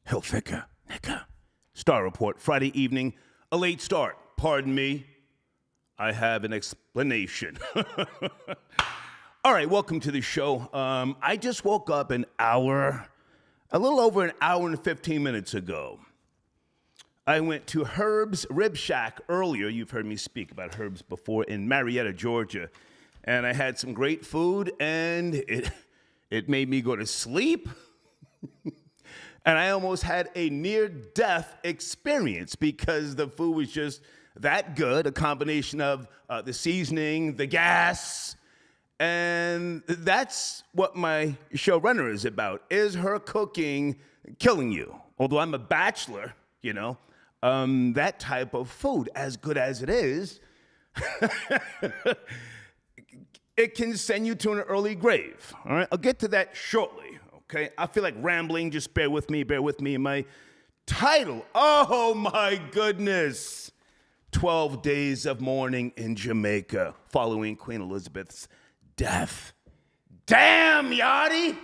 Hilfiger, nigga. Star Report, Friday evening, a late start. Pardon me. I have an explanation. All right, welcome to the show. I just woke up a little over an hour and 15 minutes ago. I went to Herb's Rib Shack earlier. You've heard me speak about Herb's before in Marietta, Georgia. And I had some great food, and it made me go to sleep. And I almost had a near-death experience because the food was just that good, a combination of the seasoning, the gas, and that's what my showrunner is about. Is her cooking killing you? Although I'm a bachelor, that type of food, as good as it is, it can send you to an early grave. All right, I'll get to that shortly. Okay, I feel like rambling. Just bear with me. My title, oh my goodness, 12 Days of Mourning in Jamaica following Queen Elizabeth's death. Damn, Yachty,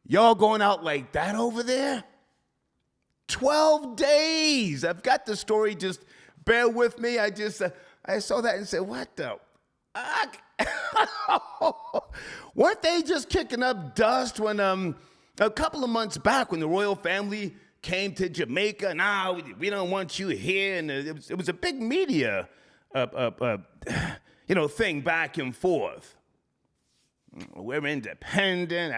y'all going out like that over there? 12 days. I've got the story. Just bear with me. I saw that and said, what the? Weren't they just kicking up dust when a couple of months back when the royal family came to Jamaica? Nah, we don't want you here, and it was a big media thing back and forth. We're independent,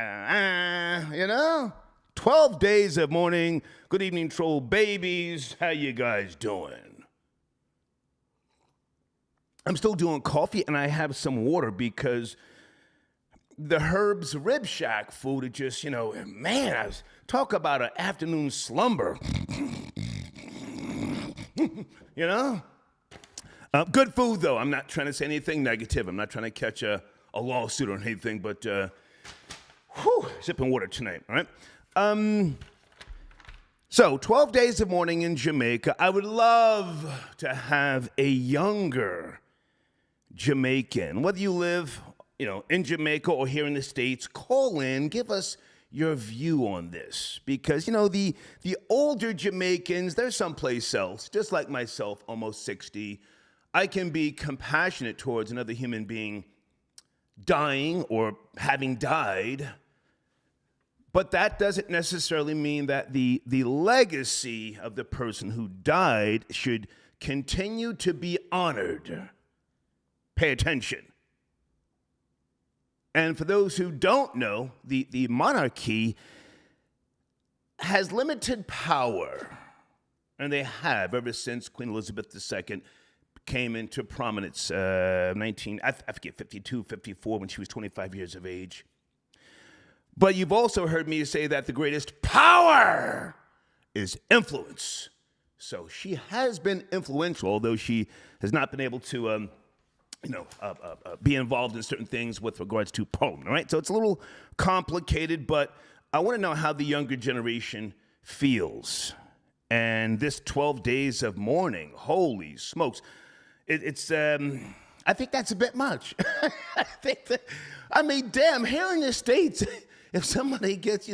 12 days of mourning. Good evening, troll babies. How you guys doing? I'm still doing coffee, and I have some water because the Herb's Rib Shack food is just, man, talk about an afternoon slumber. Good food, though. I'm not trying to say anything negative. I'm not trying to catch a lawsuit or anything, but sipping water tonight, all right? So 12 Days of Mourning in Jamaica. I would love to have a younger Jamaican, whether you live, in Jamaica or here in the States, call in, give us your view on this. Because, the older Jamaicans, they're someplace else, just like myself, almost 60. I can be compassionate towards another human being dying or having died, but that doesn't necessarily mean that the legacy of the person who died should continue to be honored. Pay attention. And for those who don't know, the monarchy has limited power, and they have ever since Queen Elizabeth II came into prominence, I forget, 52, 54, when she was 25 years of age. But you've also heard me say that the greatest power is influence. So she has been influential, although she has not been able to be involved in certain things with regards to Parliament, all right? So it's a little complicated, but I want to know how the younger generation feels. And this 12 days of mourning, holy smokes. I think that's a bit much. Damn, here in the States, if somebody gets,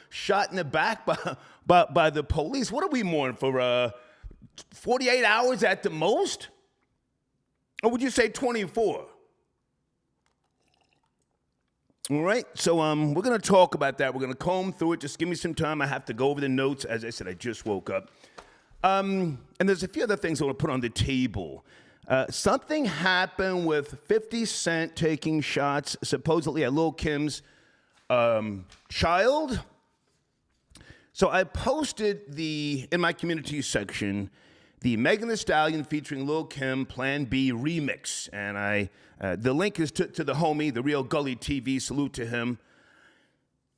shot in the back by the police, what do we mourn for, 48 hours at the most? Or would you say 24? All right, so we're going to talk about that. We're going to comb through it. Just give me some time. I have to go over the notes. As I said, I just woke up. And there's a few other things I want to put on the table. Something happened with 50 Cent taking shots, supposedly at Lil' Kim's child. So I posted in my community section, the Megan Thee Stallion featuring Lil' Kim Plan B remix. And the link is to the homie, the real Gully TV. Salute to him.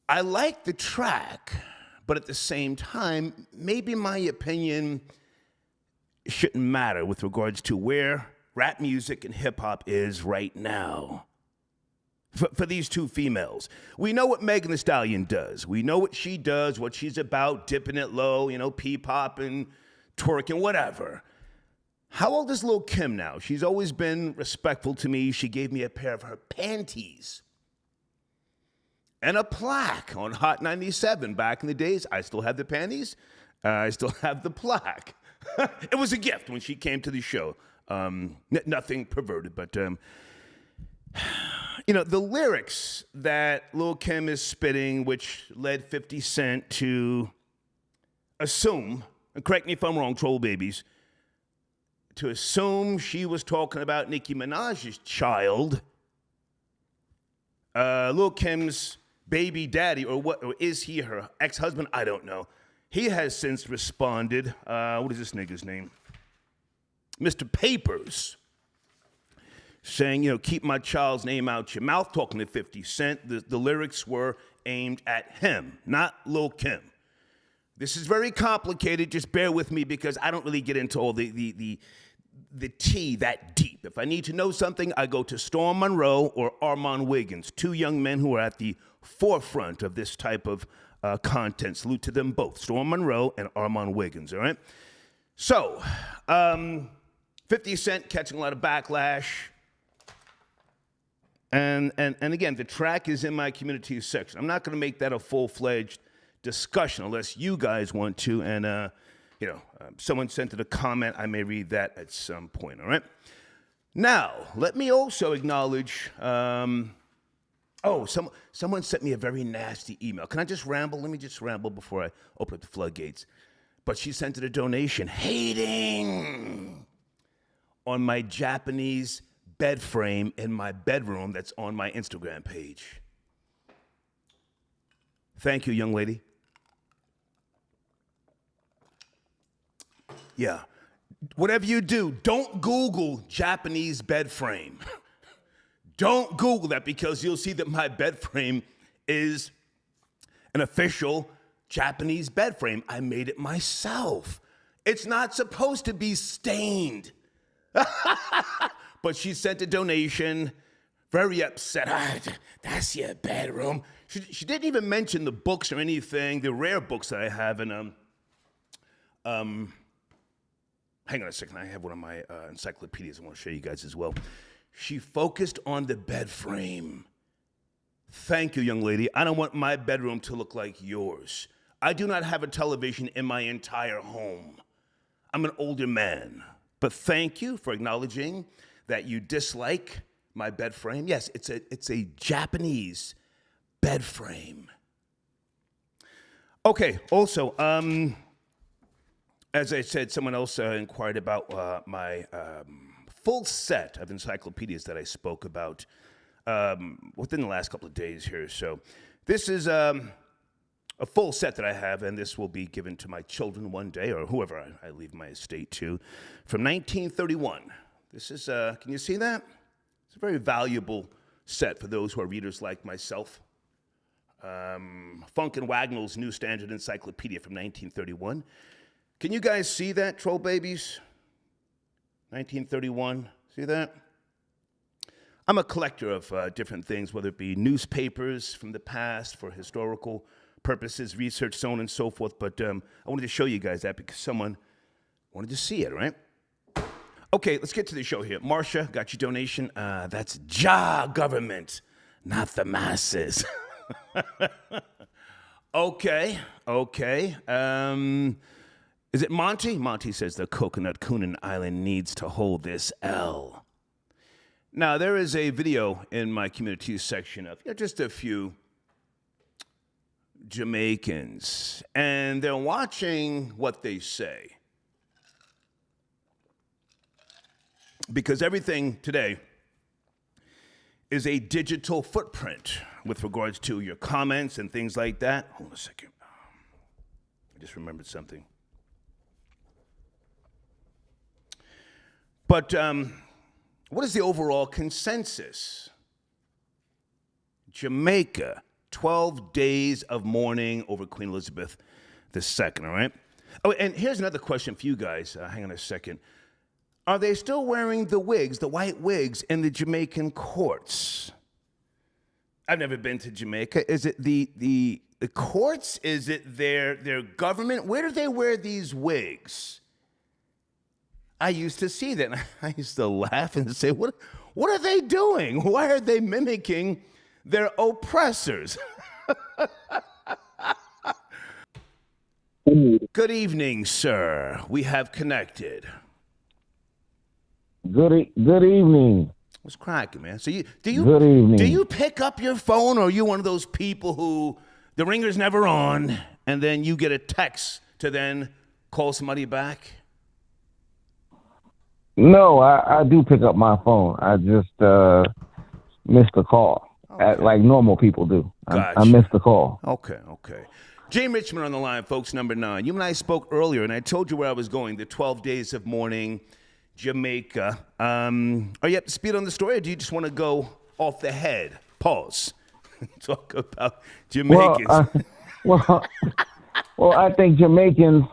I like the track, but at the same time, maybe my opinion shouldn't matter with regards to where rap music and hip hop is right now. For these two females, we know what Megan Thee Stallion does. We know what she does, what she's about, dipping it low, pee-popping, twerking, whatever. How old is Lil' Kim now? She's always been respectful to me. She gave me a pair of her panties and a plaque on Hot 97 back in the days. I still have the panties. I still have the plaque. It was a gift when she came to the show. Nothing perverted, but the lyrics that Lil' Kim is spitting, which led 50 Cent to assume, and correct me if I'm wrong, troll babies, to assume she was talking about Nicki Minaj's child, Lil' Kim's baby daddy, or is he her ex-husband? I don't know. He has since responded. What is this nigga's name? Mr. Papers, saying, keep my child's name out your mouth, talking to 50 Cent. The lyrics were aimed at him, not Lil' Kim. This is very complicated. Just bear with me because I don't really get into all the tea that deep. If I need to know something, I go to Storm Monroe or Armand Wiggins, two young men who are at the forefront of this type of content. Salute to them both, Storm Monroe and Armand Wiggins, all right? So, 50 Cent catching a lot of backlash. And again, the track is in my community section. I'm not going to make that a full-fledged discussion unless you guys want to. And, someone sent it a comment. I may read that at some point, all right? Now, let me also acknowledge, someone sent me a very nasty email. Can I just ramble? Let me just ramble before I open up the floodgates. But she sent it a donation hating on my Japanese bed frame in my bedroom that's on my Instagram page. Thank you, young lady. Yeah. Whatever you do, don't Google Japanese bed frame. Don't Google that because you'll see that my bed frame is an official Japanese bed frame. I made it myself. It's not supposed to be stained. But she sent a donation, very upset. That's your bedroom. She didn't even mention the books or anything, the rare books that I have. And hang on a second. I have one of my encyclopedias I want to show you guys as well. She focused on the bed frame. Thank you, young lady. I don't want my bedroom to look like yours. I do not have a television in my entire home. I'm an older man. But thank you for acknowledging that you dislike my bed frame. Yes, it's a Japanese bed frame. Okay, also, as I said, someone else inquired about my full set of encyclopedias that I spoke about within the last couple of days here. So this is a full set that I have, and this will be given to my children one day, or whoever I leave my estate to, from 1931. This is, can you see that? It's a very valuable set for those who are readers like myself. Funk and Wagnall's New Standard Encyclopedia from 1931. Can you guys see that, troll babies? 1931, see that? I'm a collector of different things, whether it be newspapers from the past for historical purposes, research, so on and so forth. But I wanted to show you guys that because someone wanted to see it, right? Okay, let's get to the show here. Marcia, got your donation. That's government, not the masses. Okay. Is it Monty? Monty says the Coconut Coonan Island needs to hold this L. Now, there is a video in my community section of just a few Jamaicans, and they're watching what they say. Because everything today is a digital footprint with regards to your comments and things like that. Hold on a second. I just remembered something. But what is the overall consensus? Jamaica, 12 days of mourning over Queen Elizabeth II, all right? Oh, and here's another question for you guys. Hang on a second. Are they still wearing the wigs, the white wigs, in the Jamaican courts? I've never been to Jamaica. Is it the courts? Is it their government? Where do they wear these wigs? I used to see that. I used to laugh and say, what are they doing? Why are they mimicking their oppressors? Go Good evening, sir. We have connected. Good evening. What's cracking, man? So Good evening. do you pick up your phone, or are you one of those people who the ringer's never on, and then you get a text to then call somebody back? No, I do pick up my phone. I just missed the call, like normal people do. Gotcha. I missed the call. Okay. Jay Richmond on the line, folks, number 9. You and I spoke earlier, and I told you where I was going, the 12 days of mourning, Jamaica. Are you up to speed on the story, or do you just want to go off the head? Pause. Talk about Jamaicans. Well, I think Jamaicans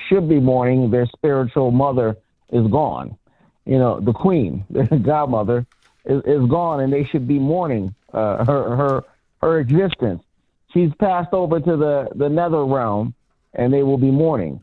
should be mourning. Their spiritual mother is gone. You know, the queen, their godmother, is gone, and they should be mourning her existence. She's passed over to the nether realm, and they will be mourning,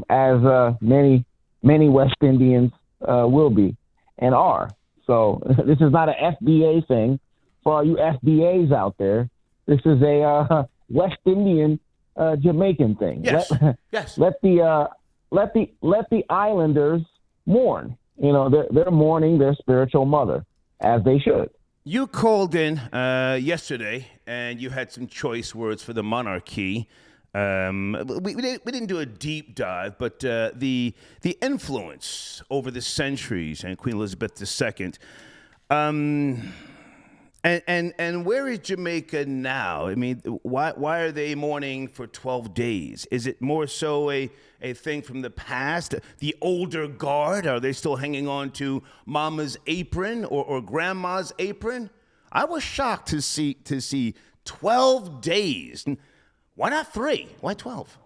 as many West Indians will be and are. So this is not an FBA thing. For all you FBAs out there, this is a West Indian Jamaican thing. Yes. Yes. Let the islanders mourn. You know, they're mourning their spiritual mother, as they should. You called in yesterday, and you had some choice words for the monarchy. We didn't do a deep dive, but the influence over the centuries and Queen Elizabeth II. And where is Jamaica now? I mean, why are they mourning for 12 days? Is it more so a thing from the past? The older guard, are they still hanging on to mama's apron or grandma's apron? I was shocked to see 12 days. Why not 3? Why 12?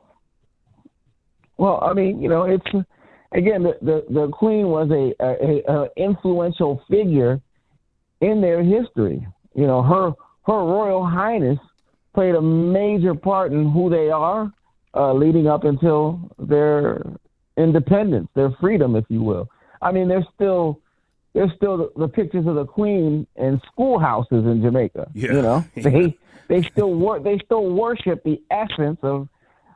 Well, I mean, you know, it's again the Queen was a influential figure in their history. You know, her Royal Highness played a major part in who they are, leading up until their independence, their freedom, if you will. I mean, there's still the pictures of the Queen in schoolhouses in Jamaica. Yeah. You know, they still worship the essence of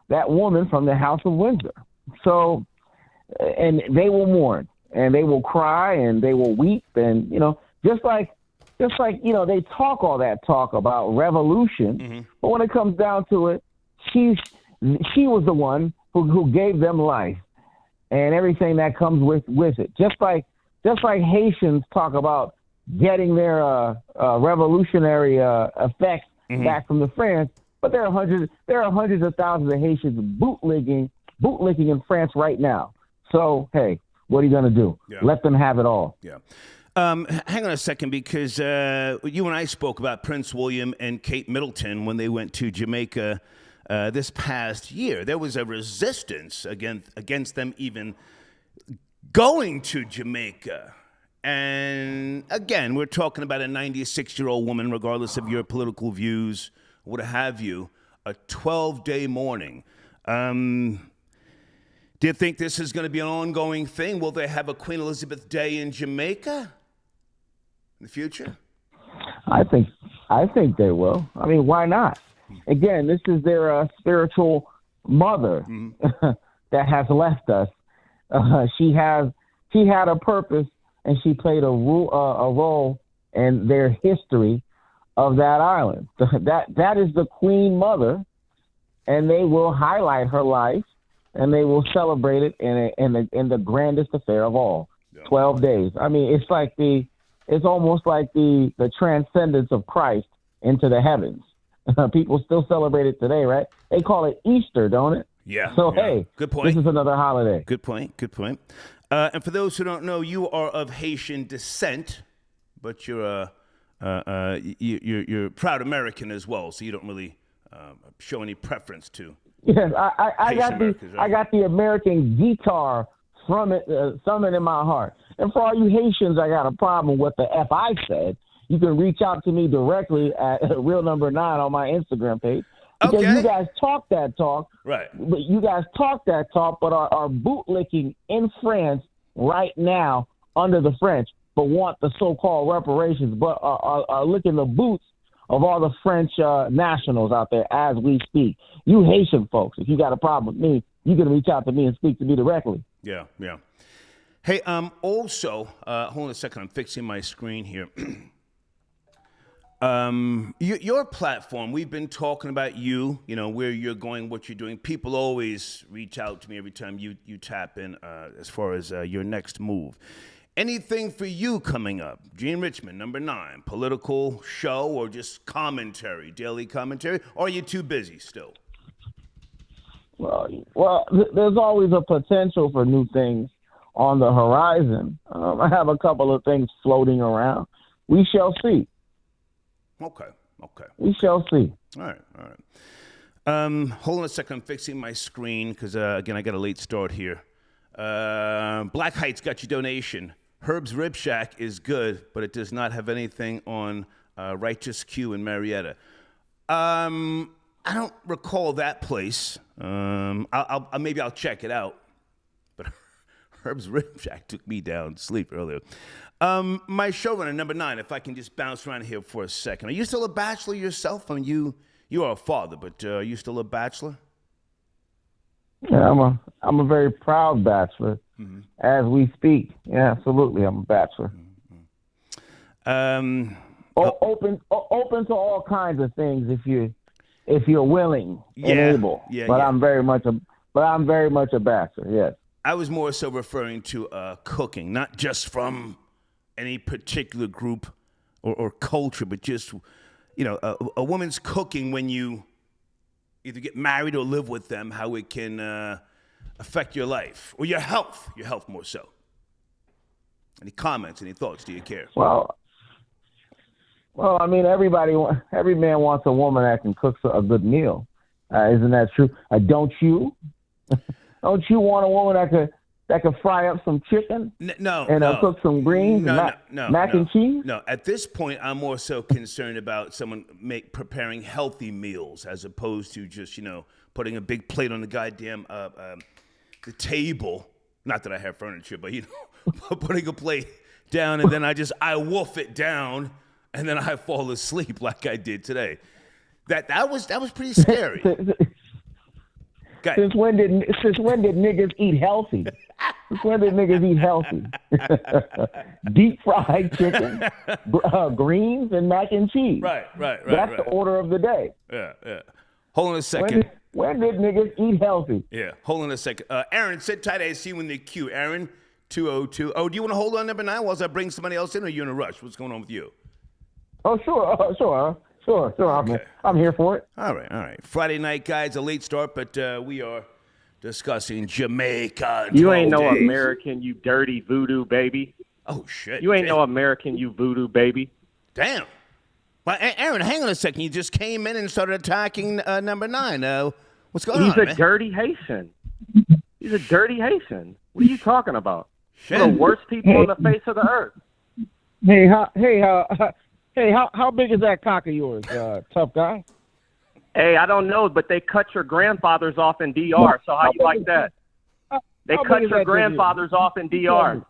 that woman from the House of Windsor. So, and they will mourn, and they will cry, and they will weep, and you know, just like you know, they talk all that talk about revolution, but when it comes down to it, she was the one who gave them life and everything that comes with it. Just like Haitians talk about getting their revolutionary effects back from the France, but there are hundreds of thousands of Haitians bootlicking in France right now. So hey, what are you gonna do? Yeah. Let them have it all. Yeah. Hang on a second, because you and I spoke about Prince William and Kate Middleton when they went to Jamaica this past year. There was a resistance against them even going to Jamaica. And again, we're talking about a 96-year-old woman, regardless of your political views, what have you, a 12-day mourning. Do you think this is going to be an ongoing thing? Will they have a Queen Elizabeth Day in Jamaica in the future? I think they will. I mean, why not? Again, this is their spiritual mother that has left us. She had a purpose, and she played a role in their history of that island. That is the Queen Mother, and they will highlight her life, and they will celebrate it in the grandest affair of all. 12 days. I mean, it's almost like the transcendence of Christ into the heavens. People still celebrate it today, right? They call it Easter, don't it? Yeah. So, yeah. Hey, good point. This is another holiday. Good point. And for those who don't know, you are of Haitian descent, but you're proud American as well, so you don't really show any preference to. Yes, I got the American guitar from it, something in my heart. And for all you Haitians, I got a problem with the F I said. You can reach out to me directly at real number 9 on my Instagram page. Because you guys talk that talk. Right. But you guys talk that talk, but are bootlicking in France right now under the French, but want the so-called reparations, but are licking the boots of all the French nationals out there as we speak. You Haitian folks, if you got a problem with me, you can reach out to me and speak to me directly. Yeah, yeah. Hey, also, hold on a second. I'm fixing my screen here. Your platform, we've been talking about you, where you're going, what you're doing. People always reach out to me every time you tap in as far as your next move. Anything for you coming up? Gene Richmond, number 9, political show or just commentary, daily commentary? Or are you too busy still? Well, there's always a potential for new things on the horizon. I have a couple of things floating around. We shall see. Okay. We shall see. All right. Hold on a second. I'm fixing my screen because, again, I got a late start here. Black Heights got your donation. Herb's Rib Shack is good, but it does not have anything on Righteous Q in Marietta. I don't recall that place. Maybe I'll check it out. But Herb's Rib Shack took me down to sleep earlier. My showrunner, number 9, if I can just bounce around here for a second. Are you still a bachelor yourself? I mean, you are a father, but are you still a bachelor? Yeah, I'm a very proud bachelor. Mm-hmm. As we speak. Yeah, absolutely, I'm a bachelor. Mm-hmm. Open to all kinds of things if you're willing and able. Yeah, but I'm very much a bachelor. Yes. I was more so referring to cooking, not just from any particular group or culture, but just, a woman's cooking when you either get married or live with them, how it can affect your life or your health more so. Any comments, any thoughts? Do you care? Well, I mean, every man wants a woman that can cook a good meal. Isn't that true? Don't you? Don't you want a woman that could fry up some chicken? No. Cook some greens mac and cheese? No, at this point, I'm more so concerned about someone preparing healthy meals as opposed to just, putting a big plate on the goddamn the table. Not that I have furniture, but, putting a plate down and then I wolf it down and then I fall asleep like I did today. That was pretty scary. Since when did niggas eat healthy? Since when did niggas eat healthy? Deep fried chicken, greens, and mac and cheese. Right. That's the order of the day. Yeah. Hold on a second. When did niggas eat healthy? Yeah. Hold on a second. Aaron, sit tight. I see you in the queue. Aaron, 202. Oh, do you want to hold on number 9 while I bring somebody else in, or are you in a rush? What's going on with you? Oh, sure. Okay. I'm here for it. All right. Friday night, guys, a late start, but we are discussing Jamaica. You ain't no American, you dirty voodoo baby. Oh, shit. You ain't no American, you voodoo baby. Damn. Well, Aaron, hang on a second. You just came in and started attacking number 9. What's going on, He's a dirty Haitian. He's a dirty Haitian. What are you talking about? Shit. We're the worst people on the face of the earth. Hey, how big is that cock of yours, tough guy? Hey, I don't know, but they cut your grandfathers off in DR, so how you like that? They cut your grandfathers off in DR.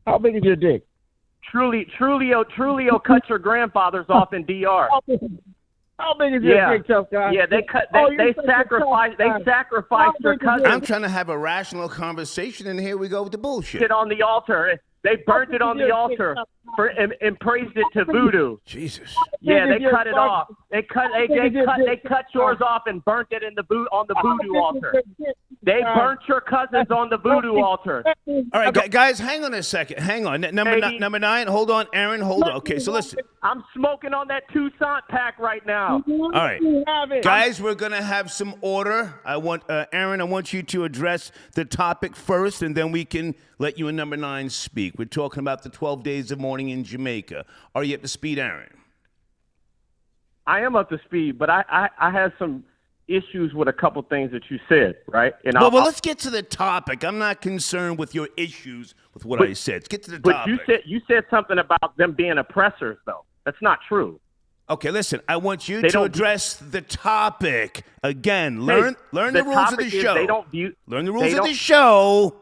How big is your dick? Trulio cut your grandfathers off in DR. How big is your dick, tough guy? Yeah, they sacrificed your cousin. I'm trying to have a rational conversation, and here we go with the bullshit. On the altar. They burnt it on the altar and praised it to voodoo. Jesus. Yeah, they cut it off. They cut yours off and burnt it on the voodoo altar. They burnt your cousins on the voodoo altar. All right, guys, hang on a second. Hang on. Number 9, hold on. Aaron, hold on. Okay, so listen. I'm smoking on that Toussaint pack right now. All right. Guys, we're going to have some order. I want Aaron, I want you to address the topic first, and then we can let you and number 9 speak. We're talking about the 12 days of mourning in Jamaica. Are you up to speed, Aaron? I am up to speed, but I had some issues with a couple things that you said, right? And well, let's get to the topic. I'm not concerned with your issues with what I said. Let's get to the topic. But you said something about them being oppressors, though. That's not true. Okay, listen. I want you to address the topic again. Learn the rules of the show. Learn the rules of the show,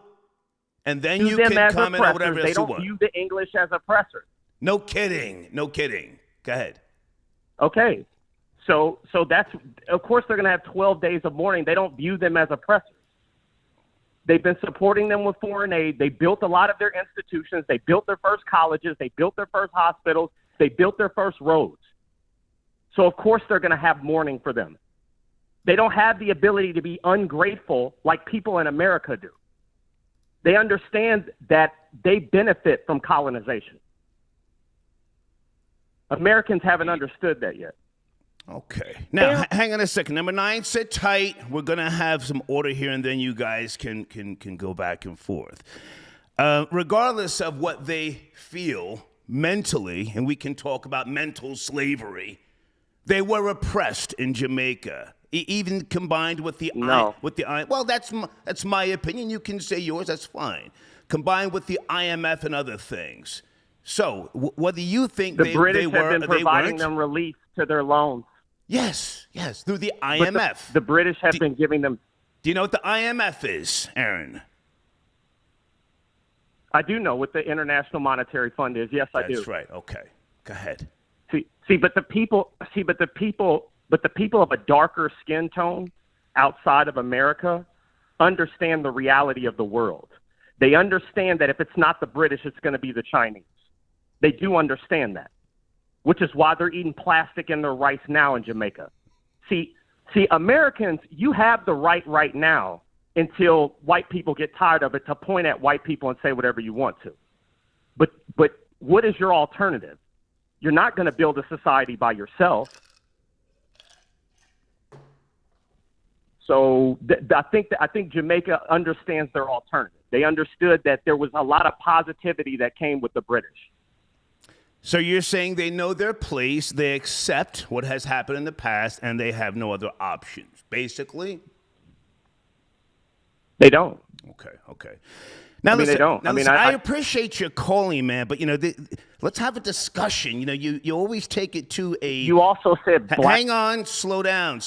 and then you can comment on whatever else you want. They don't view the English as oppressors. No kidding. Go ahead. Okay. So that's, of course, they're going to have 12 days of mourning. They don't view them as oppressors. They've been supporting them with foreign aid. They built a lot of their institutions. They built their first colleges. They built their first hospitals. They built their first roads. So, of course, they're going to have mourning for them. They don't have the ability to be ungrateful like people in America do. They understand that they benefit from colonization. Americans haven't understood that yet. Okay. Now, hang on a second. Number 9, sit tight. We're going to have some order here, and then you guys can go back and forth. Regardless of what they feel mentally, and we can talk about mental slavery, they were oppressed in Jamaica, even combined with the well, that's my opinion. You can say yours. That's fine. Combined with the IMF and other things. So, whether you think the British have been providing them relief to their loans. Yes, through the IMF. The British have been giving them. Do you know what the IMF is, Aaron? I do know what the International Monetary Fund is. Yes, I do. That's right. Okay, go ahead. But the people of a darker skin tone outside of America understand the reality of the world. They understand that if it's not the British, it's going to be the Chinese. They do understand that, which is why they're eating plastic in their rice now in Jamaica. See, Americans, you have the right now until white people get tired of it to point at white people and say whatever you want to. But what is your alternative? You're not going to build a society by yourself. So I think Jamaica understands their alternative. They understood that there was a lot of positivity that came with the British. So you're saying they know their place, they accept what has happened in the past, and they have no other options, basically? They don't. Okay. Now, listen, they don't. Now, listen, I appreciate your calling, man, but, let's have a discussion. You always take it to a... You also said black... Hang on, slow down.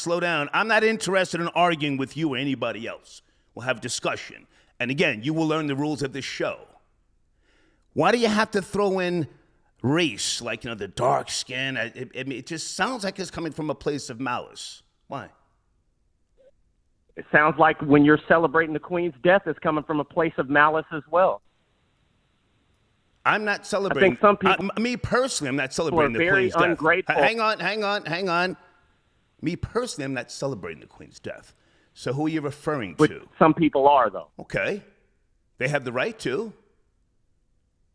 I'm not interested in arguing with you or anybody else. We'll have discussion. And again, you will learn the rules of this show. Why do you have to throw in race, like, the dark skin? It just sounds like it's coming from a place of malice. Why? It sounds like when you're celebrating the Queen's death, it's coming from a place of malice as well. I'm not celebrating. I think some people, me personally, I'm not celebrating the Queen's death. Ungrateful. Hang on. Me personally, I'm not celebrating the Queen's death. So who are you referring to? Some people are, though. Okay. They have the right to.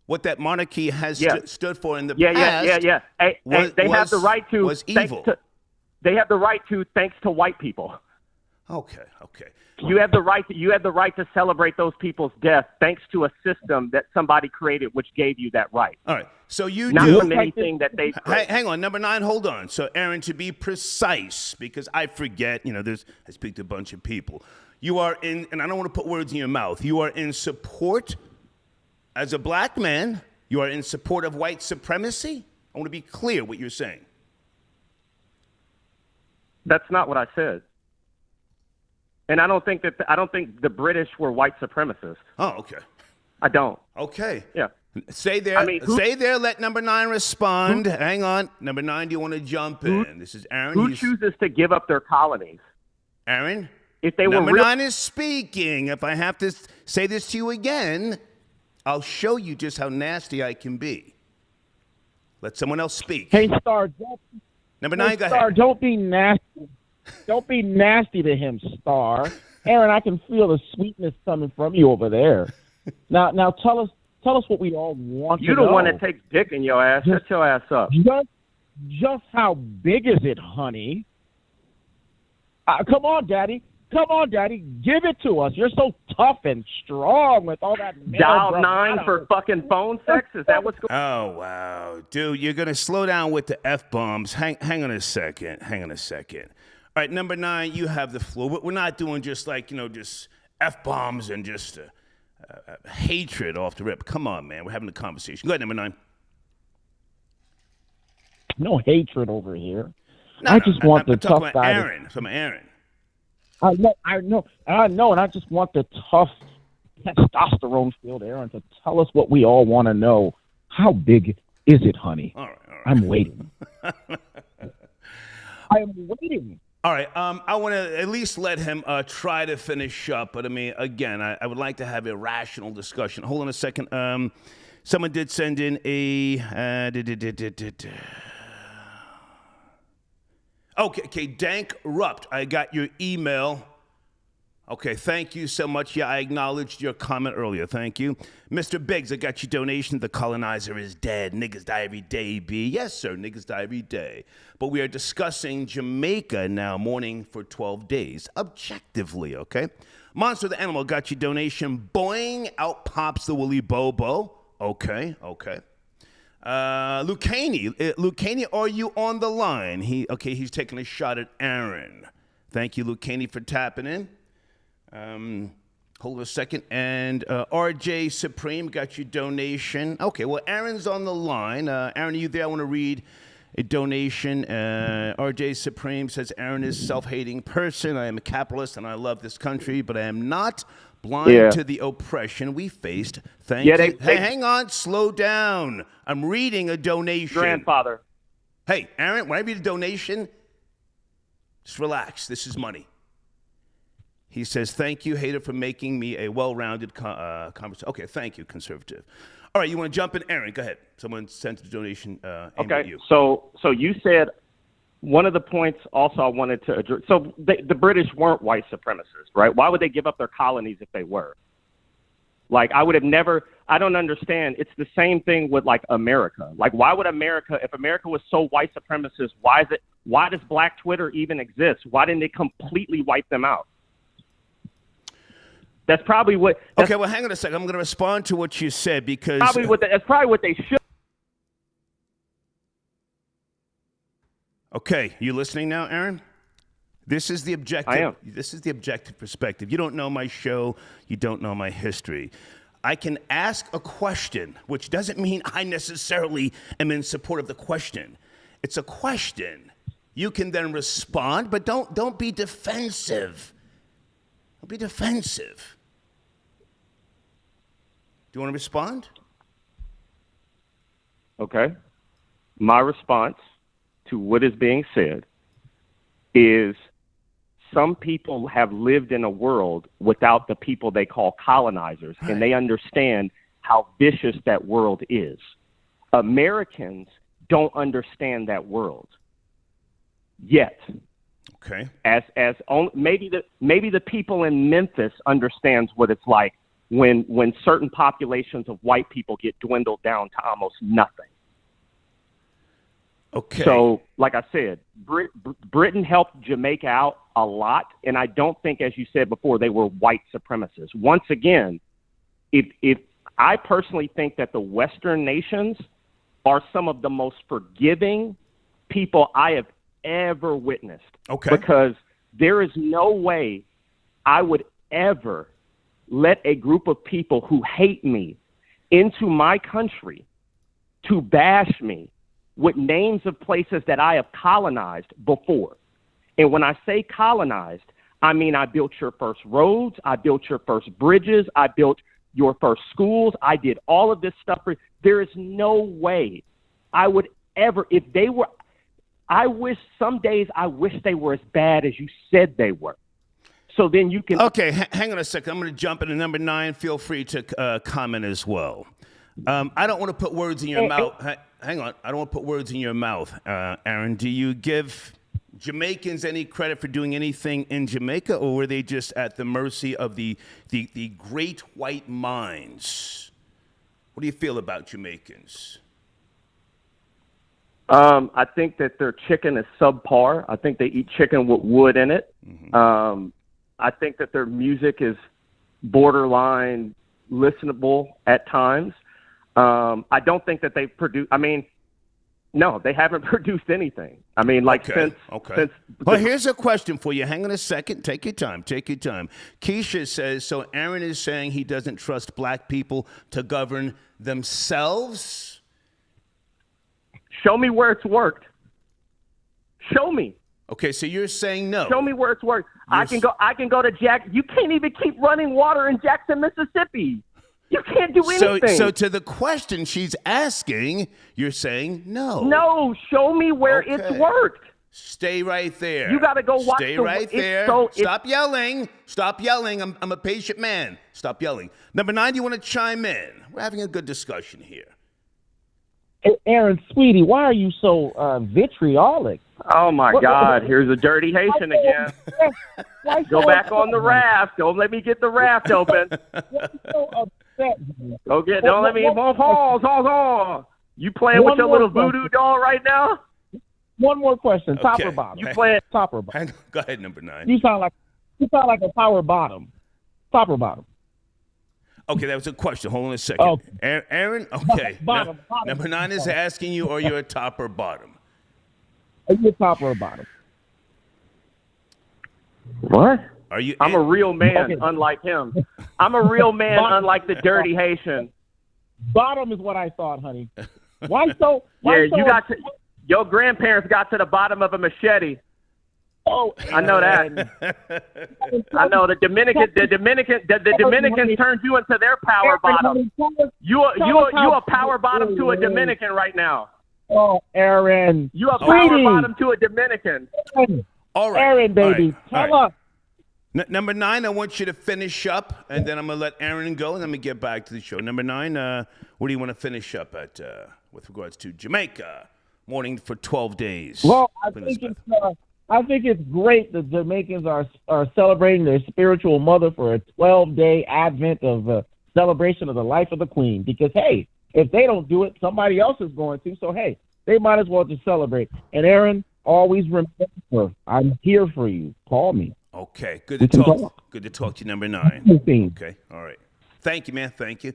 What that monarchy has stood for in the past. Yeah. They have the right to. Was evil. They have the right to, thanks to white people. Okay. You have the right to celebrate those people's death thanks to a system that somebody created, which gave you that right. All right. So you not do from anything that they created. Hang on, number 9. Hold on. So Aaron, to be precise, because I forget. I speak to a bunch of people. You are in, and I don't want to put words in your mouth. You are in support, as a black man. You are in support of white supremacy. I want to be clear what you're saying. That's not what I said. And I don't think the British were white supremacists. Oh, okay. I don't. Okay. Yeah. Stay there. Stay there. Let number 9 respond. Hang on. Number 9, do you want to jump in? This is Aaron. Who chooses to give up their colonies? Aaron? If they number were 9 is speaking. If I have to say this to you again, I'll show you just how nasty I can be. Let someone else speak. Hey, Star. Number 9, go Star, ahead. don't be nasty. Don't be nasty to him, Star. Aaron, I can feel the sweetness coming from you over there. Now, tell us what we all want to know. You're the one that takes dick in your ass. Shut your ass up. Just how big is it, honey? Come on, Daddy. Give it to us. You're so tough and strong with all that. Dial 9 for fucking phone sex? Is that what's going on? Oh, wow. Dude, you're going to slow down with the F-bombs. Hang on a second. All right, number 9, you have the floor. We're not doing just just F-bombs and just hatred off the rip. Come on, man. We're having a conversation. Go ahead, number 9. No hatred over here. I just want the tough guy. Aaron. I know, and I just want the tough, testosterone-filled Aaron to tell us what we all want to know. How big is it, honey? All right. I'm waiting. I am waiting. All right. I want to at least let him try to finish up. But I mean, again, I would like to have a rational discussion. Hold on a second. Someone did send in a. Okay, Dank Rupt. I got your email. Okay, thank you so much. Yeah, I acknowledged your comment earlier. Thank you. Mr. Biggs, I got your donation. The colonizer is dead. Niggas die every day, B. Yes, sir, niggas die every day. But we are discussing Jamaica now, mourning for 12 days, objectively, okay? Monster the Animal got your donation. Boing, out pops the Willy Bobo. Okay. Lucani, are you on the line? He's taking a shot at Aaron. Thank you, Lucani, for tapping in. Hold on a second. And RJ Supreme got your donation. Okay, well, Aaron's on the line. Aaron, are you there? I want to read a donation. RJ Supreme says, Aaron is a self-hating person. I am a capitalist and I love this country, but I am not blind to the oppression we faced. Thank you. Hey, hang on. Slow down. I'm reading a donation. Grandfather. Hey, Aaron, when I read a donation, just relax. This is money. He says, thank you, hater, for making me a well-rounded conversation. Okay, thank you, conservative. All right, you want to jump in? Aaron, go ahead. Someone sent a donation aimed at you. So you said one of the points also I wanted to address. So the British weren't white supremacists, right? Why would they give up their colonies if they were? Like, I would have never – I don't understand. It's the same thing with, like, America. Like, why would America – if America was so white supremacist, why does Black Twitter even exist? Why didn't they completely wipe them out? That's probably what. Okay, well, hang on a second. I'm going to respond to what you said because that's probably what they should. Okay, you listening now, Aaron? This is the objective. I am. This is the objective perspective. You don't know my show. You don't know my history. I can ask a question, which doesn't mean I necessarily am in support of the question. It's a question. You can then respond, but don't be defensive. Don't be defensive. Do you want to respond? Okay. My response to what is being said is some people have lived in a world without the people they call colonizers, right, and they understand how vicious that world is. Americans don't understand that world yet. Okay. Maybe the people in Memphis understands what it's like when certain populations of white people get dwindled down to almost nothing. Okay. So, like I said, Britain helped Jamaica out a lot, and I don't think, as you said before, they were white supremacists. Once again, if I personally think that the Western nations are some of the most forgiving people I have ever witnessed. Okay. Because there is no way I would ever let a group of people who hate me into my country to bash me with names of places that I have colonized before. And when I say colonized, I mean I built your first roads, I built your first bridges, I built your first schools, I did all of this stuff. There is no way I would ever, if they were, some days I wish they were as bad as you said they were. So then you can. Okay, hang on a second. I'm going to jump into number 9. Feel free to comment as well. I don't want to put words in your mouth. Hang on. I don't want to put words in your mouth, Aaron. Do you give Jamaicans any credit for doing anything in Jamaica, or were they just at the mercy of the great white minds? What do you feel about Jamaicans? I think that their chicken is subpar. I think they eat chicken with wood in it. Mm-hmm. I think that their music is borderline listenable at times. I don't think that they've produced. I mean, no, they haven't produced anything. I mean, like since. Well, here's a question for you. Hang on a second. Take your time. Keisha says, so Aaron is saying he doesn't trust black people to govern themselves. Show me where it's worked. Show me. Okay, so you're saying no. Show me where it's worked. I can go to Jack. You can't even keep running water in Jackson, Mississippi. You can't do anything. So to the question she's asking, you're saying no. No, show me where it's worked. Stay right there. You got to go watch. Stay right there. Stop yelling. Stop yelling. I'm a patient man. Stop yelling. Number 9, you want to chime in? We're having a good discussion here. Aaron, sweetie, why are you so vitriolic? Oh my God! Here's a dirty Haitian again. Go back on the raft. Don't let me get the raft open. Don't let me. Pause. You playing with your little voodoo doll right now? One more question. Top or bottom? You playing top or bottom? Go ahead, number 9. You sound like a power bottom. Top or bottom? Okay, that was a question. Hold on a second. Okay. Aaron, okay. Bottom. Number 9 is asking you, are you a top or bottom? Are you a top or a bottom? What? Are you? I'm a real man, unlike him. I'm a real man, unlike the dirty Haitian. Bottom is what I thought, honey. Why so? Your grandparents got to the bottom of a machete. Oh, I know that. I know the Dominicans turned you into their power bottom. You a power bottom to a Dominican right now. Oh, Aaron. You a power bottom to a Dominican. All right. Aaron, baby. Tell us. Number 9, I want you to finish up, and then I'm going to let Aaron go, and then we get back to the show. Number 9, what do you want to finish up at with regards to Jamaica? Mourning for 12 days. Well, I think it's great that Jamaicans are celebrating their spiritual mother for a 12-day advent of celebration of the life of the Queen. Because, hey, if they don't do it, somebody else is going to. So, hey, they might as well just celebrate. And, Aaron, always remember, I'm here for you. Call me. Okay, good to talk. Good to talk to you, number 9. Okay, all right. Thank you, man. Thank you.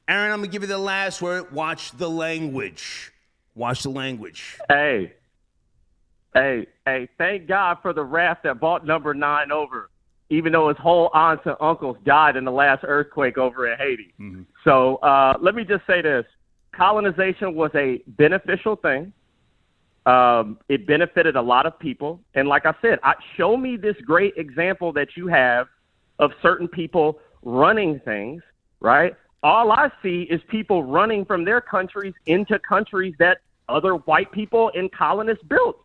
Aaron, I'm going to give you the last word. Watch the language. Watch the language. Hey, thank God for the raft that brought number 9 over, even though his whole aunts and uncles died in the last earthquake over in Haiti. Mm-hmm. So let me just say this. Colonization was a beneficial thing. It benefited a lot of people. And like I said, show me this great example that you have of certain people running things, right? All I see is people running from their countries into countries that other white people and colonists built.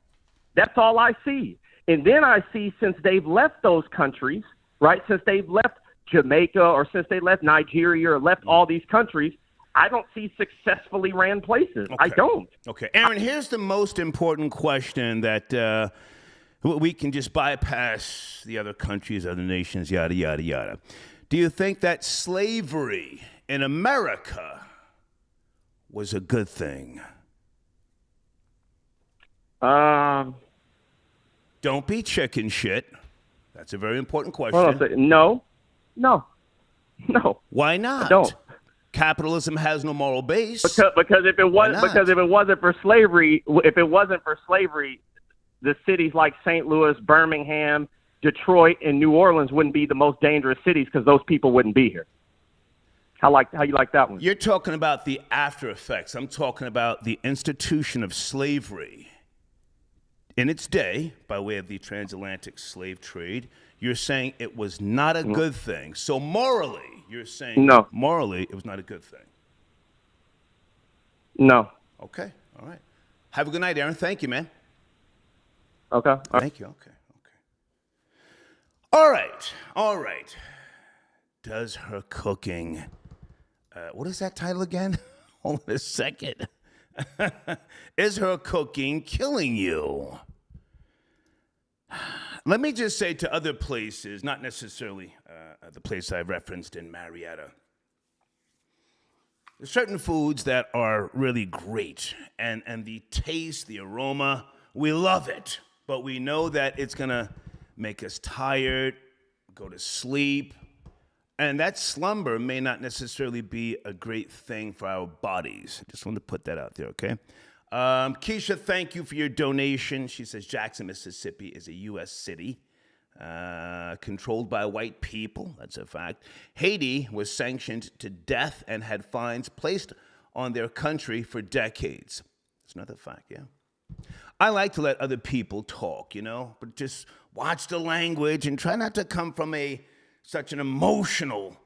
That's all I see. And then I see, since they've left those countries, right, since they've left Jamaica or since they left Nigeria or left all these countries, I don't see successfully ran places. Okay. I don't. Okay. Aaron, here's the most important question that we can just bypass the other countries, other nations, yada, yada, yada. Do you think that slavery in America was a good thing? Don't be chicken shit. That's a very important question. No. Why not? I don't. Capitalism has no moral base. Because if it wasn't for slavery, the cities like St. Louis, Birmingham, Detroit, and New Orleans wouldn't be the most dangerous cities because those people wouldn't be here. How you like that one? You're talking about the after effects. I'm talking about the institution of slavery. In its day, by way of the transatlantic slave trade, you're saying it was not a good thing. So morally, you're saying morally it was not a good thing. No. Okay. All right. Have a good night, Aaron. Thank you, man. Okay. Thank you. Okay. All right. Does her cooking... what is that title again? Hold on a second. Is her cooking killing you? Let me just say to other places, not necessarily the place I referenced in Marietta, there's certain foods that are really great, and the taste, the aroma, we love it, but we know that it's going to make us tired, go to sleep, and that slumber may not necessarily be a great thing for our bodies. I just wanted to put that out there, okay? Keisha, thank you for your donation. She says Jackson, Mississippi is a U.S. city controlled by white people. That's a fact. Haiti was sanctioned to death and had fines placed on their country for decades. That's another fact, yeah. I like to let other people talk, but just watch the language and try not to come from such an emotional,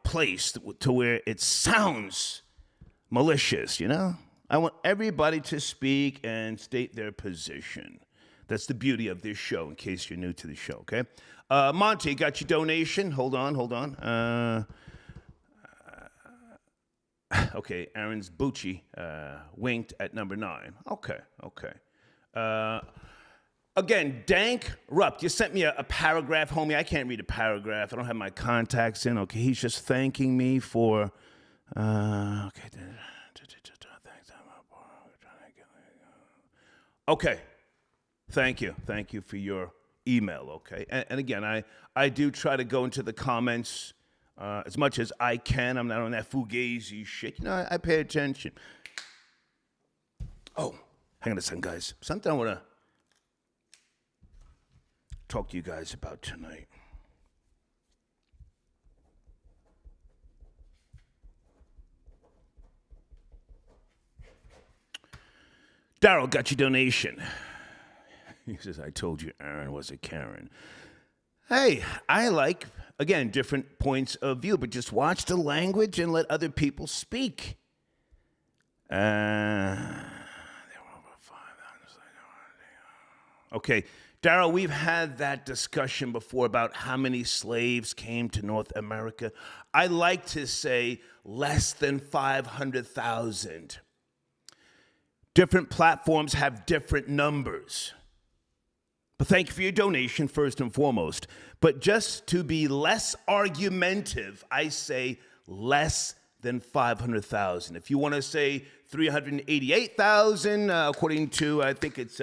place to where it sounds malicious, I want everybody to speak and state their position. That's the beauty of this show, in case you're new to the show, okay? Monty, got your donation. Hold on. Okay, Aaron's Bucci winked at number 9. Okay. Again, Dank Rupp, you sent me a paragraph, homie. I can't read a paragraph. I don't have my contacts in. Okay, he's just thanking me for... Okay. Thank you for your email, okay? And again, I do try to go into the comments as much as I can. I'm not on that fugazi shit. You know, I pay attention. Oh, hang on a second, guys. Something I want to talk to you guys about tonight. Daryl got your donation. He says, I told you Aaron was a Karen. Hey, I like, again, different points of view, but just watch the language and let other people speak. Okay, Daryl, we've had that discussion before about how many slaves came to North America. I like to say less than 500,000. Different platforms have different numbers. But thank you for your donation, first and foremost. But just to be less argumentative, I say less than 500,000. If you want to say 388,000, according to, I think it's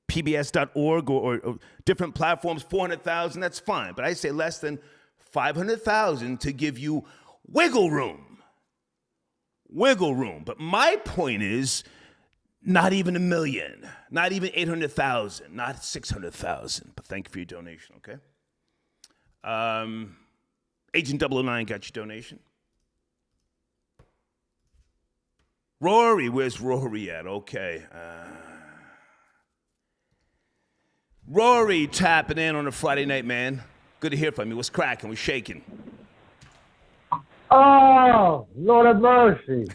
pbs.org or different platforms, 400,000, that's fine. But I say less than 500,000 to give you wiggle room. But my point is not even 1 million, not even 800,000, not 600,000. But thank you for your donation, okay? Agent 009 got your donation. Rory, where's Rory at? Okay. Rory tapping in on a Friday night, man. Good to hear from you. What's cracking? We're shaking. Oh, Lord of mercy.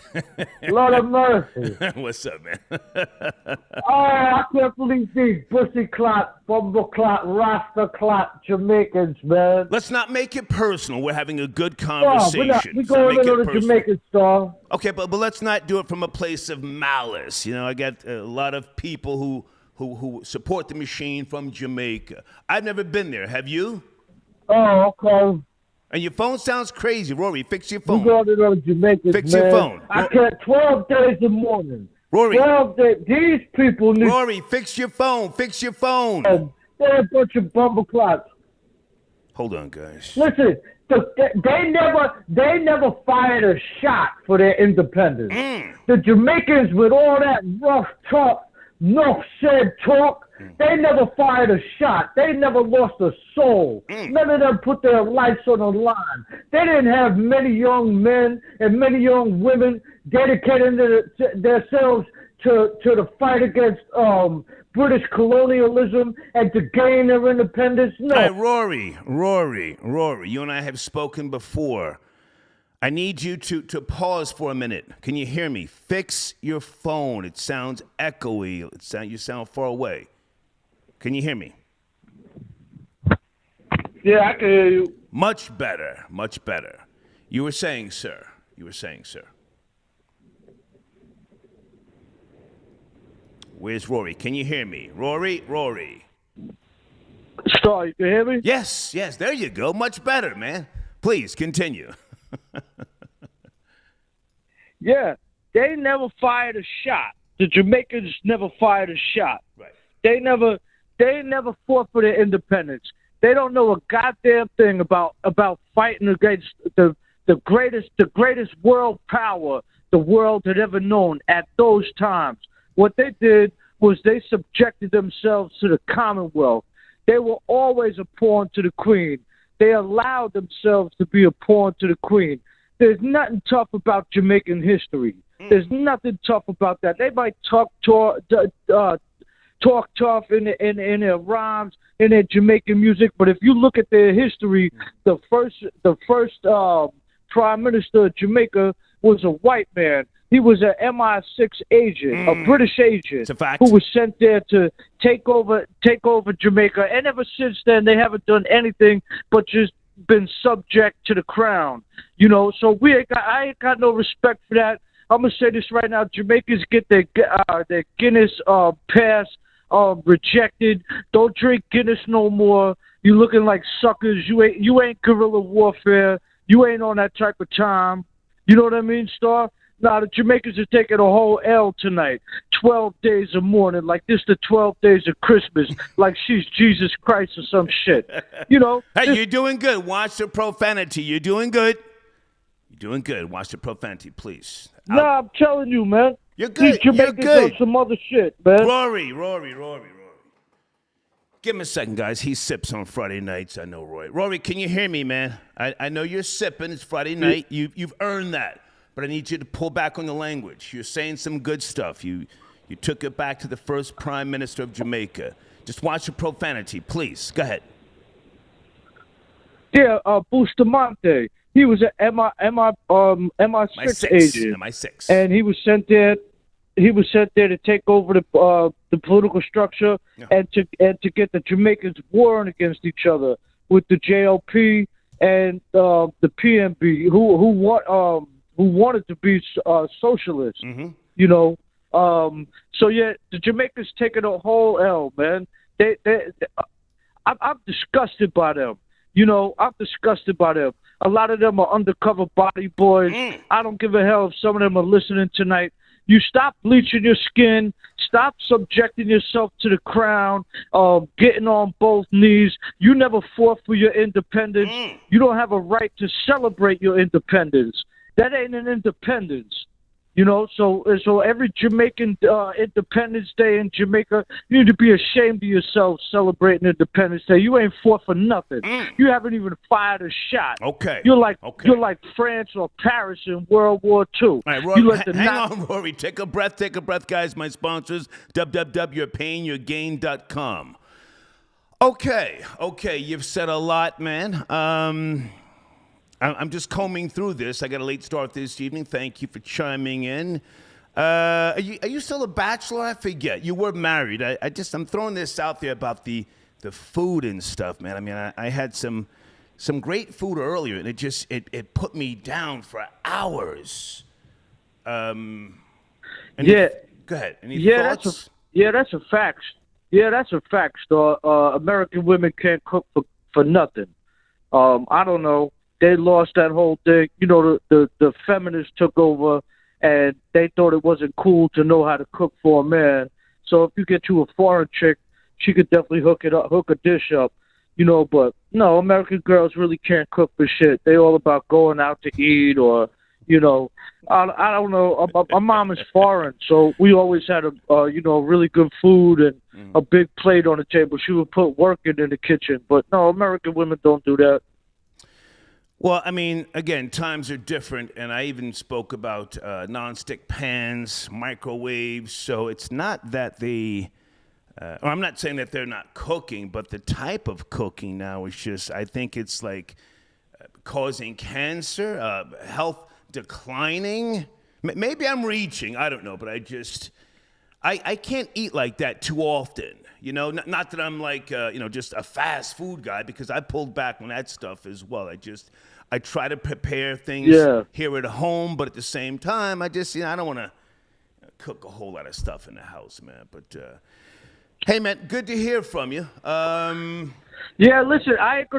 Lord of mercy. What's up, man? Oh, I can't believe these pussy clot, bumble clot, rasta clot Jamaicans, man. Let's not make it personal. We're having a good conversation. We're going into the Jamaican store. Okay, but let's not do it from a place of malice. You know, I got a lot of people who support the machine from Jamaica. I've never been there. Have you? Oh, okay. And your phone sounds crazy. Rory, fix your phone. We're going into the Jamaicans, fix man. Your phone. I can't. 12 days a morning. Rory. 12 days. These people need... Rory, fix your phone. Fix your phone. They're a bunch of bumble clots. Hold on, guys. Listen, they never fired a shot for their independence. The Jamaicans, with all that rough talk, enough said talk, they never fired a shot. They never lost a soul. None of them put their lives on the line. They didn't have many young men and many young women dedicating themselves to the fight against British colonialism and to gain their independence. No. Hey, Rory, you and I have spoken before. I need you to pause for a minute. Can you hear me? Fix your phone. It sounds echoey. You sound far away. Can you hear me? Yeah, I can hear you. Much better. You were saying, sir. Where's Rory? Can you hear me? Rory. Star, you can hear me? Yes, there you go. Much better, man. Please, continue. Yeah, they never fired a shot. The Jamaicans never fired a shot. Right. They never fought for their independence. They don't know a goddamn thing about fighting against the greatest world power the world had ever known at those times. What they did was they subjected themselves to the Commonwealth. They were always a pawn to the Queen. They allowed themselves to be a pawn to the Queen. There's nothing tough about Jamaican history. There's nothing tough about that. They might talk tough in their rhymes, in their Jamaican music, but if you look at their history, the first prime minister of Jamaica was a white man. He was an MI6 agent, a British agent, It's a fact. who was sent there to take over Jamaica. And ever since then, they haven't done anything but just been subject to the crown. You know, so I ain't got no respect for that. I'm gonna say this right now: Jamaicans get their Guinness pass rejected. Don't drink Guinness no more. You looking like suckers. You ain't guerrilla warfare. You ain't on that type of time. You know what I mean, Star? Now, the Jamaicans are taking a whole L tonight. 12 days of mourning, like this the 12 days of Christmas, like she's Jesus Christ or some shit. You know? Hey, you're doing good. Watch the profanity. You're doing good. You're doing good. Watch the profanity, please. Nah, I'm telling you, man. You're good. These Jamaicans You're good. on some other shit, man. Rory. Give him a second, guys. He sips on Friday nights. I know, Roy. Rory, can you hear me, man? I know you're sipping. It's Friday night. You've earned that. But I need you to pull back on the language. You're saying some good stuff. You took it back to the first prime minister of Jamaica. Just watch the profanity, please. Go ahead. Yeah, Bustamante. He was an MI6 agent. MI6. And he was sent there. He was sent there to take over the political structure and to get the Jamaicans warring against each other with the JLP and the PNB, who wanted to be socialist. Mm-hmm. You know. So yeah, the Jamaicans taking a whole L, man. I'm disgusted by them. You know, I'm disgusted by them. A lot of them are undercover body boys. I don't give a hell if some of them are listening tonight. You stop bleaching your skin. Stop subjecting yourself to the crown, getting on both knees. You never fought for your independence. You don't have a right to celebrate your independence. That ain't an independence. You know, so every Jamaican Independence Day in Jamaica, you need to be ashamed of yourself celebrating Independence Day. You ain't fought for nothing. You haven't even fired a shot. Okay. You're like France or Paris in World War II. All right, Rory, You hang on, Rory. Take a breath, guys. My sponsors, www.yourpainyourgain.com. Okay, you've said a lot, man. I'm just combing through this. I got a late start this evening. Thank you for chiming in. Are you still a bachelor? I forget. You were married. I'm throwing this out there about the food and stuff, man. I mean, I had some great food earlier, and it put me down for hours. Go ahead. Any thoughts? That's a fact. Yeah, that's a fact, Star. American women can't cook for nothing. I don't know. They lost that whole thing. You know, the feminists took over, and they thought it wasn't cool to know how to cook for a man. So if you get you a foreign chick, she could definitely hook a dish up. You know, but no, American girls really can't cook for shit. They all about going out to eat or, you know, I don't know. My mom is foreign, so we always had really good food and a big plate on the table. She would put work in the kitchen, but no, American women don't do that. Well, I mean, again, times are different, and I even spoke about nonstick pans, microwaves, so it's not that I'm not saying that they're not cooking, but the type of cooking now is just, I think it's like causing cancer, health declining. Maybe I'm reaching, I don't know, but I can't eat like that too often. You know, not that I'm like, just a fast food guy, because I pulled back on that stuff as well. I try to prepare things here at home, but at the same time, I don't want to cook a whole lot of stuff in the house, man. But, hey, man, good to hear from you. Yeah, listen, I ain't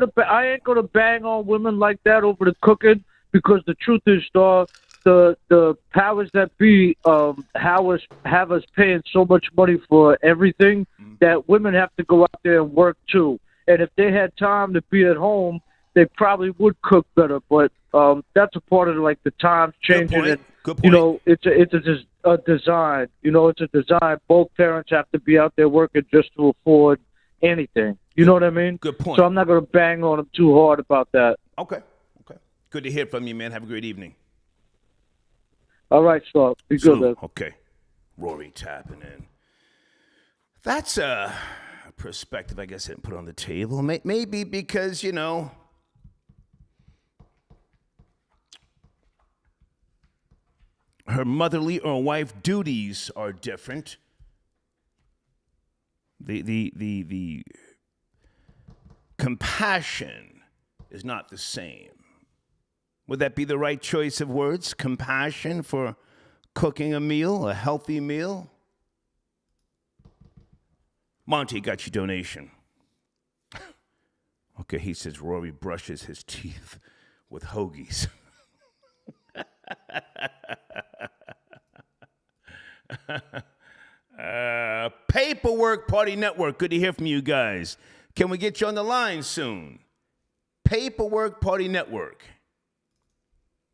gonna bang on women like that over the cooking, because the truth is, dog, the powers that be have us paying so much money for everything that women have to go out there and work too. And if they had time to be at home, they probably would cook better. But that's a part of like the times changing. Good point. You know, it's a design. You know, it's a design. Both parents have to be out there working just to afford anything. You know what I mean? Good point. So I'm not going to bang on them too hard about that. Okay. Good to hear from you, man. Have a great evening. All right, Star. Be good, man. Okay. Rory tapping in. That's a perspective, I guess, I didn't put on the table. Maybe because, you know, Her motherly or wife duties are different. The compassion is not the same. Would that be the right choice of words? Compassion for cooking a meal, a healthy meal? Monty got your donation. Okay, he says Rory brushes his teeth with hoagies. Paperwork Party Network, good to hear from you guys. Can we get you on the line soon? Paperwork Party Network.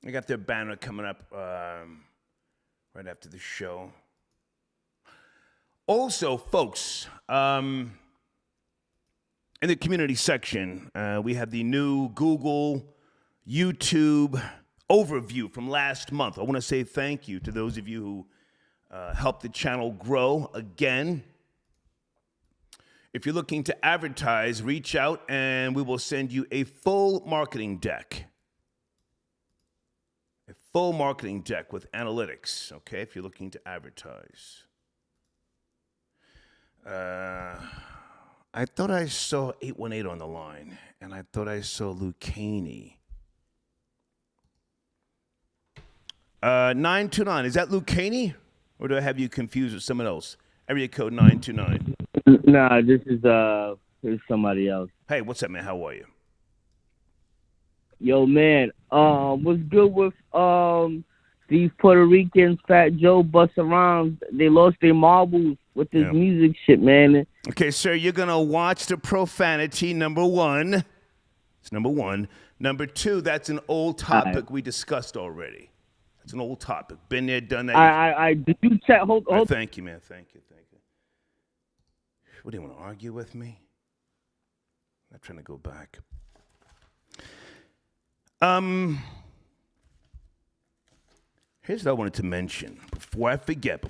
I got their banner coming up right after the show. Also, folks, in the community section, we have the new Google, YouTube overview from last month. I want to say thank you to those of you who helped the channel grow again. If you're looking to advertise, reach out and we will send you a full marketing deck. A full marketing deck with analytics, okay, if you're looking to advertise. I thought I saw 818 on the line, and I thought I saw Lucchini. 929, is that Lucchini? Or do I have you confused with someone else? Area code 929. Nah, this is somebody else. Hey, what's up, man? How are you? Yo, man, what's good with these Puerto Ricans, Fat Joe, Busta Rhymes? They lost their marbles with this music shit, man. Okay, sir, you're going to watch the profanity, number one. It's number one. Number two, that's an old topic we discussed already. It's an old topic. Been there, done that. Did you check? Hold. Thank you, man. Thank you. What, do you want to argue with me? I'm trying to go back. Here's what I wanted to mention before I forget.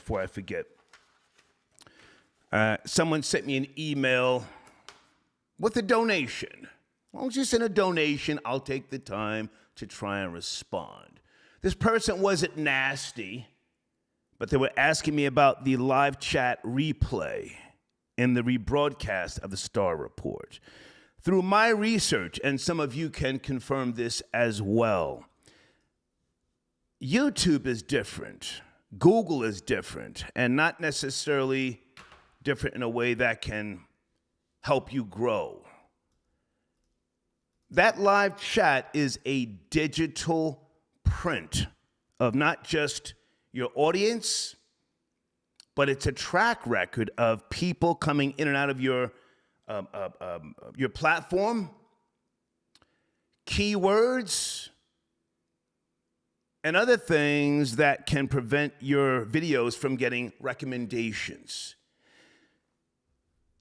Someone sent me an email with a donation. As long as you send a donation, I'll take the time to try and respond. This person wasn't nasty, but they were asking me about the live chat replay in the rebroadcast of the Star Report. Through my research, and some of you can confirm this as well, YouTube is different, Google is different, and not necessarily different in a way that can help you grow. That live chat is a digital print of not just your audience, but it's a track record of people coming in and out of your platform, keywords, and other things that can prevent your videos from getting recommendations.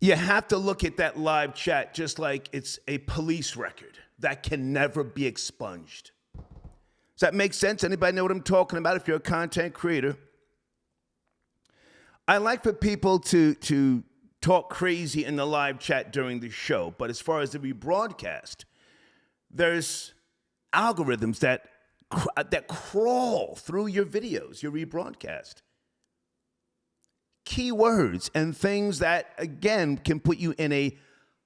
You have to look at that live chat just like it's a police record that can never be expunged. Does that make sense? Anybody know what I'm talking about if you're a content creator? I like for people to talk crazy in the live chat during the show, but as far as the rebroadcast, there's algorithms that crawl through your videos, your rebroadcast. Keywords and things that, again, can put you in a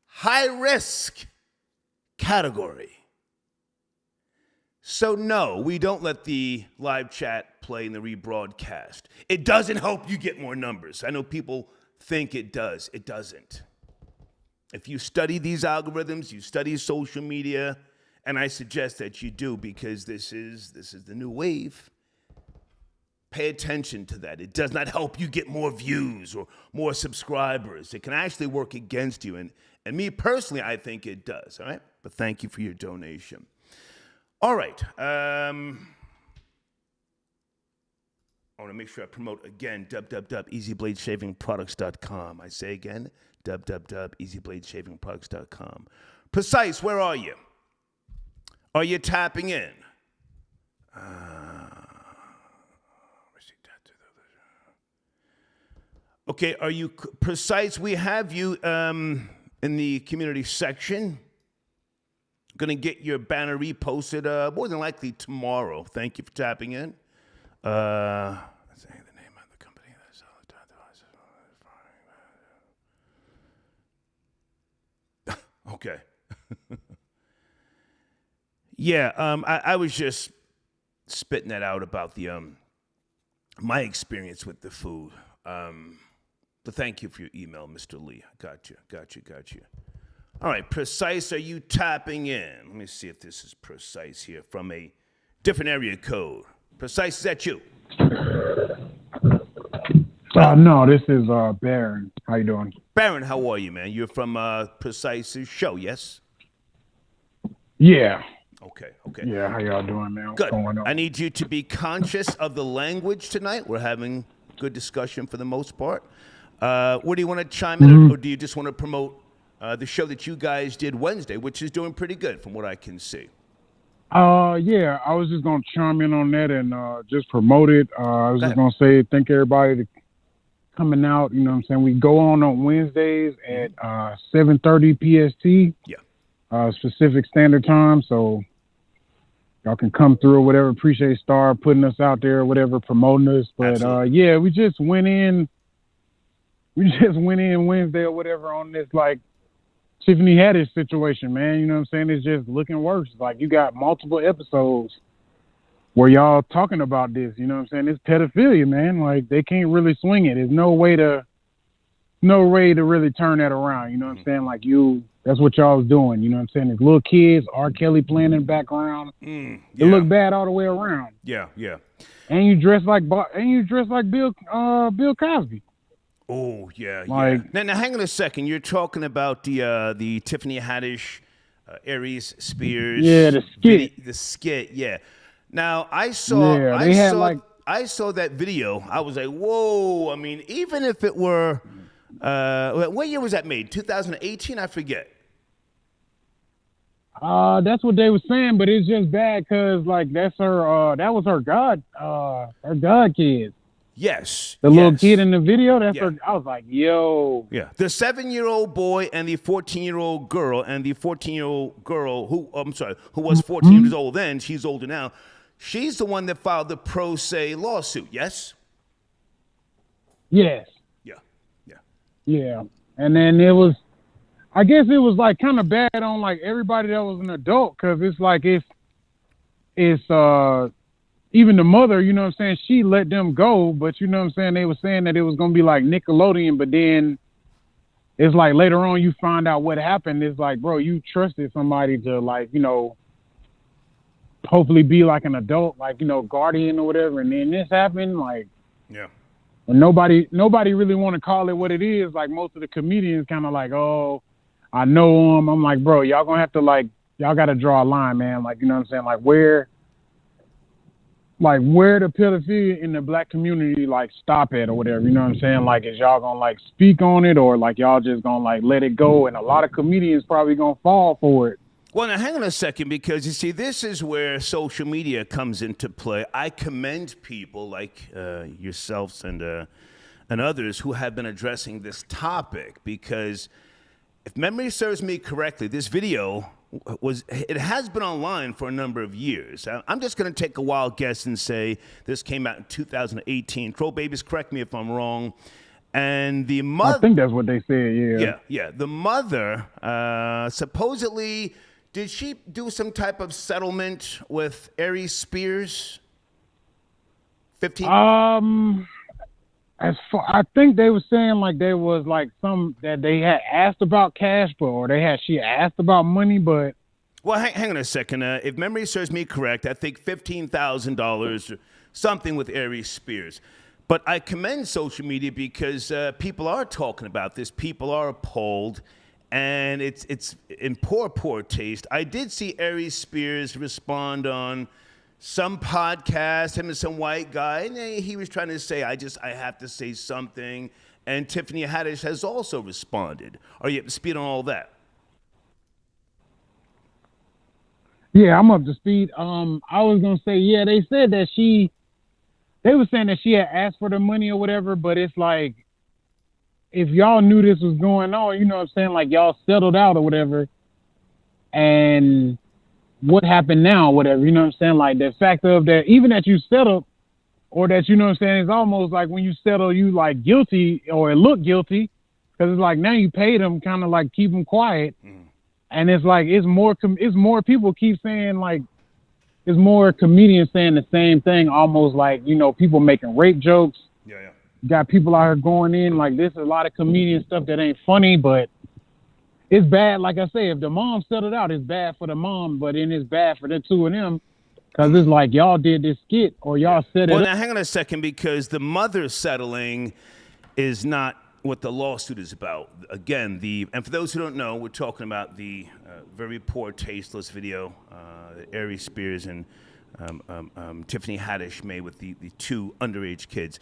high-risk category. So no, we don't let the live chat play in the rebroadcast. It doesn't help you get more numbers. I know people think it does. It doesn't. If you study these algorithms, you study social media, and I suggest that you do because this is the new wave. Pay attention to that. It does not help you get more views or more subscribers. It can actually work against you. And me personally, I think it does. All right? But thank you for your donation. All right. I want to make sure I promote again, www.easybladeshavingproducts.com. I say again, www.easybladeshavingproducts.com. Precise, where are you? Are you tapping in? Okay, are you precise? We have you in the community section. Going to get your banner reposted more than likely tomorrow. Thank you for tapping in. Let's say the name of the company. Okay. Yeah, I was just spitting that out about the my experience with the food. But thank you for your email, Mr. Lee. Got you. All right, Precise, are you tapping in? Let me see if this is Precise here from a different area code. Precise, is that you? No, this is Baron. How you doing? Baron, how are you, man? You're from Precise's show, yes? Yeah. Okay. Yeah, how y'all doing, man? What's Good. going on? I need you to be conscious of the language tonight. We're having good discussion for the most part. Where do you want to chime in, or do you just want to promote the show that you guys did Wednesday, which is doing pretty good from what I can see? Yeah, I was just gonna chime in on that and just promote it. I was just gonna say thank everybody for coming out. You know what I'm saying? We go on Wednesdays at 7:30 PST. Yeah. Specific standard time, so y'all can come through or whatever. Appreciate Star putting us out there or whatever, promoting us. But yeah, we just went in Wednesday or whatever on this like Tiffany Haddish situation, man. You know what I'm saying? It's just looking worse. Like you got multiple episodes where y'all talking about this. You know what I'm saying? It's pedophilia, man. Like they can't really swing it. There's no way to really turn that around. You know what I'm saying? Like that's what y'all was doing. You know what I'm saying? There's little kids, R. Kelly playing in the background. Yeah. It looked bad all the way around. Yeah. And you dress like Bill Cosby. Oh, yeah. Like, Now, hang on a second. You're talking about the Tiffany Haddish, Aries Spears. Yeah, the skit. The skit, yeah. Now, I saw that video. I was like, whoa. I mean, even if it were, what year was that made? 2018? I forget. That's what they were saying, but it's just bad because, like, that's her, that was her god kid. Yes. The little kid in the video, that's Yeah. her. I was like, yo. Yeah. The 7-year-old boy and the 14-year-old girl, and the 14-year-old girl who was 14 years old then, she's older now. She's the one that filed the pro se lawsuit, yes? Yes. Yeah. Yeah. And then I guess it was like kind of bad on like everybody that was an adult because it's like it's even the mother, you know what I'm saying, she let them go, but you know what I'm saying, they were saying that it was going to be like Nickelodeon, but then it's like later on you find out what happened. It's like, bro, you trusted somebody to like, you know, hopefully be like an adult, like, you know, guardian or whatever, and then this happened, like, yeah. And nobody really want to call it what it is. Like most of the comedians kind of like, oh, I know him. I'm like, bro, y'all gonna have to like, y'all got to draw a line, man. Like, you know what I'm saying? Like where the pedophilia in the black community, like stop it or whatever, you know what I'm saying? Like, is y'all gonna like speak on it or like y'all just gonna like let it go? And a lot of comedians probably gonna fall for it. Well, now hang on a second, because you see, this is where social media comes into play. I commend people like yourselves and others who have been addressing this topic, because if memory serves me correctly, this video has been online for a number of years. I'm just going to take a wild guess and say this came out in 2018. Troll Babies, correct me if I'm wrong. And the mother, I think that's what they said. Yeah. The mother supposedly, did she do some type of settlement with Aries Spears? 15. I think they were saying like there was like some that they had asked about cash, or she asked about money, but. Well, hang on a second. If memory serves me correct, I think $15,000 or something with Aries Spears. But I commend social media because people are talking about this. People are appalled, and it's in poor taste. I did see Aries Spears respond on some podcast, him and some white guy, and he was trying to say, I have to say something. And Tiffany Haddish has also responded. Are you up to speed on all that? Yeah, I'm up to speed. I was gonna say, yeah, they said that they were saying that she had asked for the money or whatever, but it's like, if y'all knew this was going on, you know what I'm saying, like y'all settled out or whatever, and what happened now, whatever, you know what I'm saying? Like the fact of that, even that you settled, or that, you know what I'm saying, it's almost like when you settle, you like guilty or look guilty, because it's like now you pay them, kind of like keep them quiet, and it's like it's more people keep saying like it's more comedians saying the same thing, almost like, you know, people making rape jokes. Yeah. Got people out here going in like this. A lot of comedian stuff that ain't funny, but it's bad. Like I say, if the mom settled out, it's bad for the mom, but then it's bad for the two of them. Because it's like y'all did this skit or y'all set it Well, up. now hang on a second, because the mother settling is not what the lawsuit is about. Again, and for those who don't know, we're talking about the very poor, tasteless video that Ari Spears and Tiffany Haddish made with the two underage kids.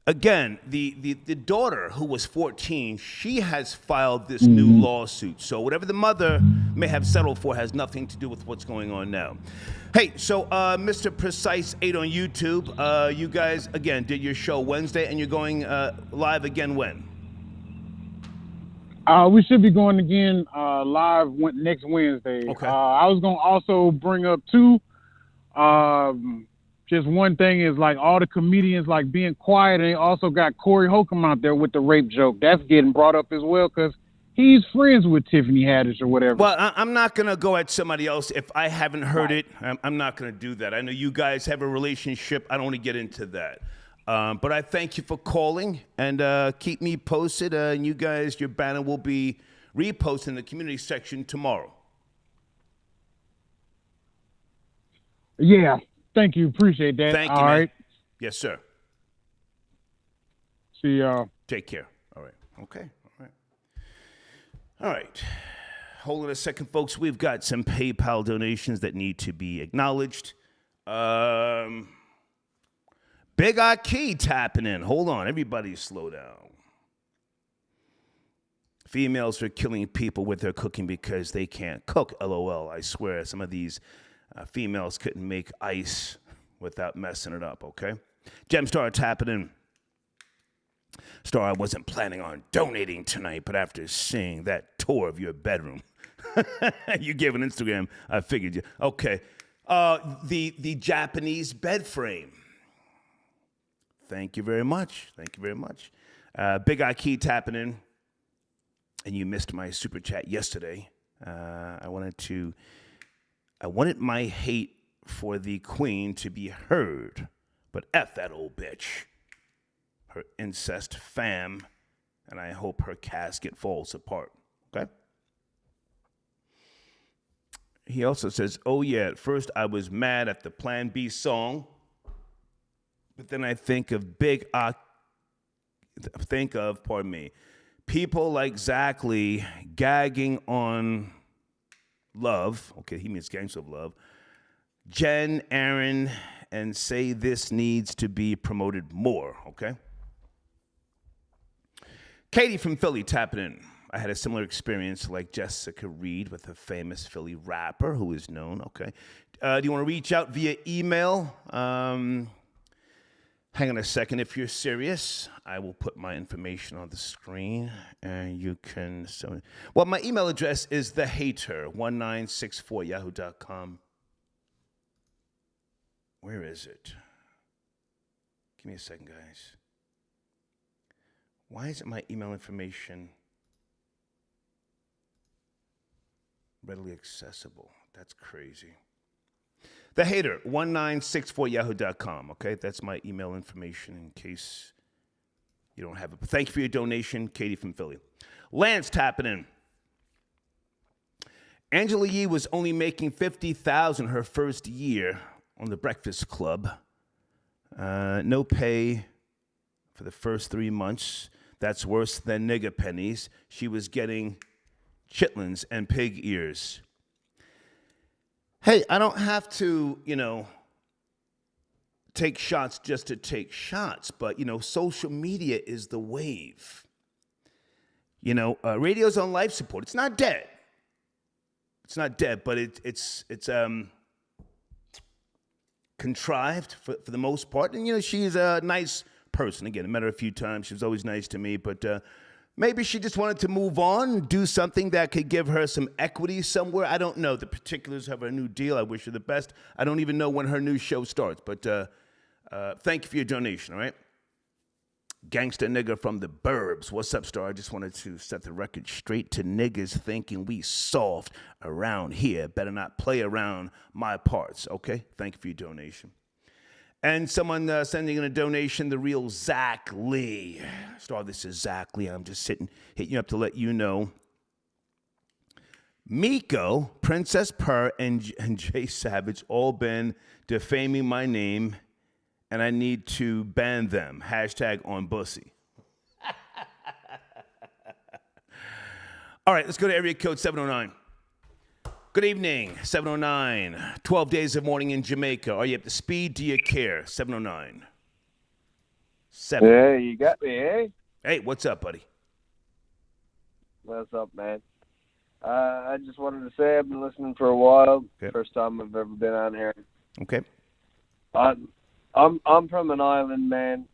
Again, the daughter, who was 14, she has filed this new lawsuit. So whatever the mother may have settled for has nothing to do with what's going on now. Hey, so Mr. Precise 8 on YouTube, you guys, again, did your show Wednesday, and you're going live again when? We should be going again live next Wednesday. Okay. I was going to also bring up, too, just one thing is like all the comedians like being quiet, and they also got Corey Holcomb out there with the rape joke. That's getting brought up as well because he's friends with Tiffany Haddish or whatever. Well, I'm not going to go at somebody else if I haven't heard it. I'm not going to do that. I know you guys have a relationship. I don't want to get into that. But I thank you for calling, and keep me posted. And you guys, your banner will be reposted in the community section tomorrow. Yeah. Thank you. Appreciate that. Thank you, all man. right. Yes, sir. See y'all. Take care. All right. Okay. All right. Hold on a second, folks. We've got some PayPal donations that need to be acknowledged. Big Aki tapping in. Hold on. Everybody slow down. Females are killing people with their cooking because they can't cook. LOL. I swear some of these females couldn't make ice without messing it up, okay? Gemstar tapping in. Star, I wasn't planning on donating tonight, but after seeing that tour of your bedroom, you gave an Instagram, I figured you. Okay. The Japanese bed frame. Thank you very much. Thank you very much. Big Aki tapping in. And you missed my super chat yesterday. I wanted my hate for the queen to be heard, but F that old bitch. Her incest fam, and I hope her casket falls apart, okay? He also says, oh yeah, at first I was mad at the Plan B song, but then I think of people like Zach Lee gagging on Love, okay, he means Gangs of Love, Jen, Aaron, and say this needs to be promoted more, okay? Katie from Philly tapping in. I had a similar experience like Jessica Reed with a famous Philly rapper who is known, okay? Do you want to reach out via email? Hang on a second. If you're serious, I will put my information on the screen, and you can... Well, my email address is thehater1964yahoo.com. Where is it? Give me a second, guys. Why isn't my email information readily accessible? That's crazy. Thehater1964yahoo.com, okay? That's my email information in case you don't have it. But thank you for your donation, Katie from Philly. Lance tapping in. Angela Yee was only making $50,000 her first year on The Breakfast Club. No pay for the first 3 months. That's worse than nigger pennies. She was getting chitlins and pig ears. Hey, I don't have to, take shots just to take shots, but, social media is the wave. Radio's on life support. It's not dead. It's not dead, but it's contrived for the most part. And, she's a nice person. Again, I met her a few times. She was always nice to me, but maybe she just wanted to move on, do something that could give her some equity somewhere. I don't know the particulars of her new deal. I wish her the best. I don't even know when her new show starts, but Thank you for your donation, all right? Gangsta nigga from the burbs. What's up, Star? I just wanted to set the record straight to niggas thinking we soft around here. Better not play around my parts, okay? Thank you for your donation. And someone sending in a donation, the real Zach Lee. Star, this is Zach Lee. I'm just hitting you up to let you know. Miko, Princess Purr, and Jay Savage all been defaming my name, and I need to ban them. Hashtag on Bussy. All right, let's go to area code 709. Good evening, 709. 12 days of mourning in Jamaica. Are you up to speed? Do you care? 709. Hey, you got me, eh? Hey, what's up, buddy? What's up, man? I just wanted to say I've been listening for a while. Okay. First time I've ever been on here. Okay. I'm from an island, man.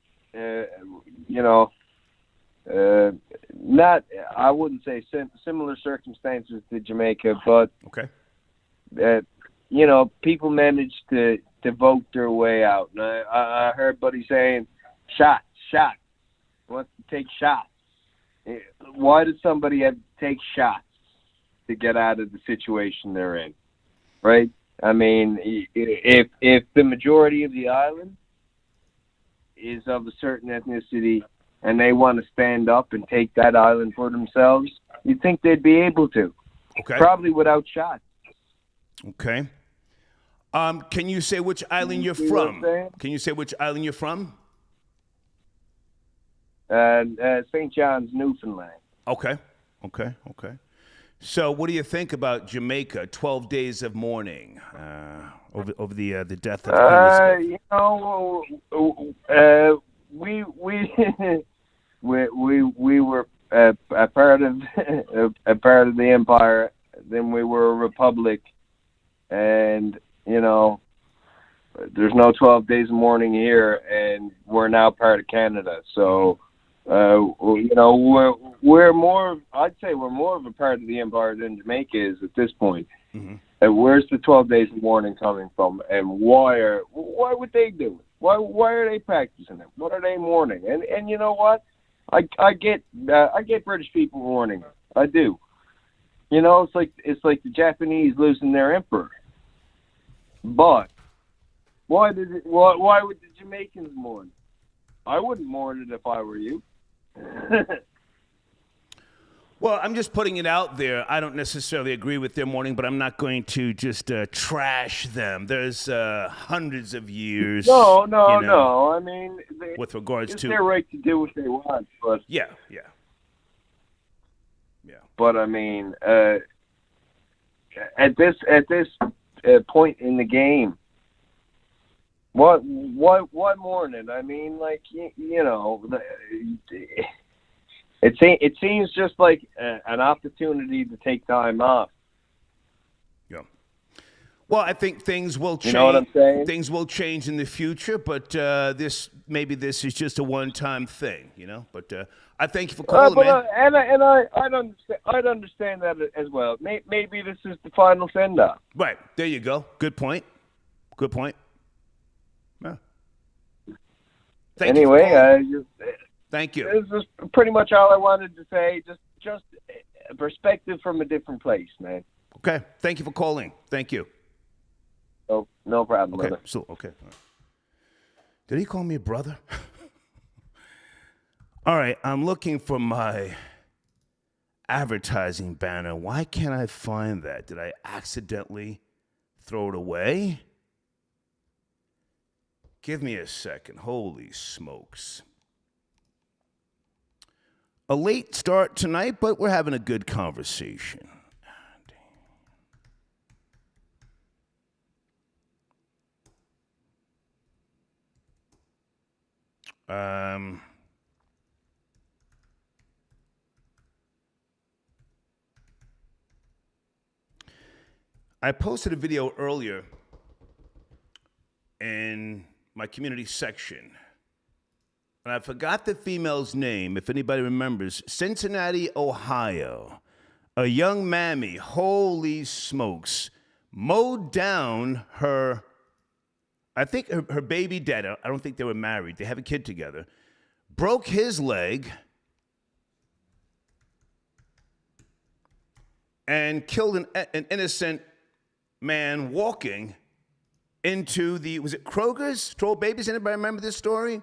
Not, I wouldn't say similar circumstances to Jamaica, but okay. People manage to vote their way out. And I heard Buddy saying, shots. Wants to take shots. Why does somebody have to take shots to get out of the situation they're in? Right? I mean, if the majority of the island is of a certain ethnicity and they want to stand up and take that island for themselves, you'd think they'd be able to. Okay. Probably without shots. Okay. Can you say which island you're See what I'm from? saying? Can you say which island you're from? St. John's, Newfoundland. Okay. So, what do you think about Jamaica? 12 days of mourning over the death of Queen Elizabeth. We were a part of the empire. Then we were a republic, and there's no 12 days of mourning here, and we're now part of Canada. So. We're more. I'd say we're more of a part of the empire than Jamaica is at this point. Mm-hmm. And where's the 12 days of mourning coming from? And why would they do it? Why are they practicing it? What are they mourning? And you know what? I get British people mourning. I do. It's like the Japanese losing their emperor. But why would the Jamaicans mourn? I wouldn't mourn it if I were you. Well, I'm just putting it out there. I don't necessarily agree with their mourning, but I'm not going to just trash them. There's hundreds of years. No. I mean, with regards it's to their right to do what they want. But yeah. But I mean, at this point in the game, what mourning? I mean, like it seems just like an opportunity to take time off. Yeah. Well, I think things will change. You know what I'm saying? Things will change in the future, but this is just a one-time thing, But I thank you for calling, man. I'd understand that as well. Maybe this is the final send-off. Right. There you go. Good point. Yeah. Thank you. Thank you. This is pretty much all I wanted to say. Just a perspective from a different place, man. Okay. Thank you for calling. Thank you. Oh, no problem. Okay. Brother. So, okay. Did he call me a brother? All right. I'm looking for my advertising banner. Why can't I find that? Did I accidentally throw it away? Give me a second. Holy smokes. A late start tonight, but we're having a good conversation. I posted a video earlier in my community section. And I forgot the female's name, if anybody remembers. Cincinnati, Ohio. A young mammy, holy smokes, mowed down her I think her baby dad, I don't think they were married. They have a kid together. Broke his leg and killed an innocent man walking into was it Kroger's? Troll Babies? Anybody remember this story?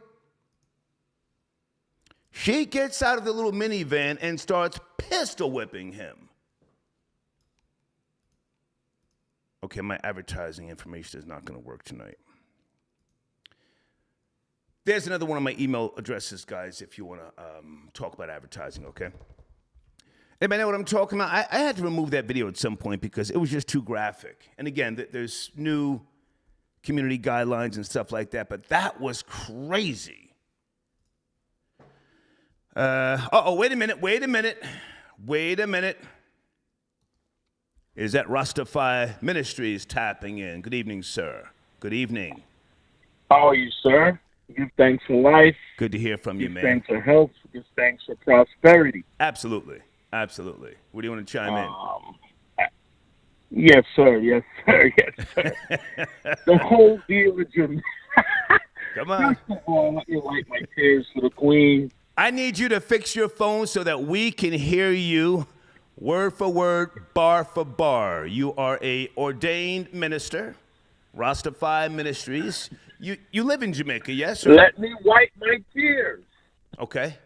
She gets out of the little minivan and starts pistol whipping him. Okay, my advertising information is not going to work tonight. There's another one of my email addresses, guys, if you want to talk about advertising, okay? Anybody know what I'm talking about? I had to remove that video at some point because it was just too graphic. And again, there's new community guidelines and stuff like that, but that was crazy. Wait a minute. Is that Rastafari Ministries tapping in? Good evening, sir. Good evening. How are you, sir? Give thanks for life. Good to hear from you, man. Give thanks for health. Give thanks for prosperity. Absolutely. What do you want to chime in? Yes, sir. Yes, sir. The whole deal with Jamaica. Come on. First of all, let me wipe my tears for the Queen. I need you to fix your phone so that we can hear you word for word, bar for bar. You are a ordained minister, Rastafari Ministries. You live in Jamaica, yes? Or? Let me wipe my tears. Okay.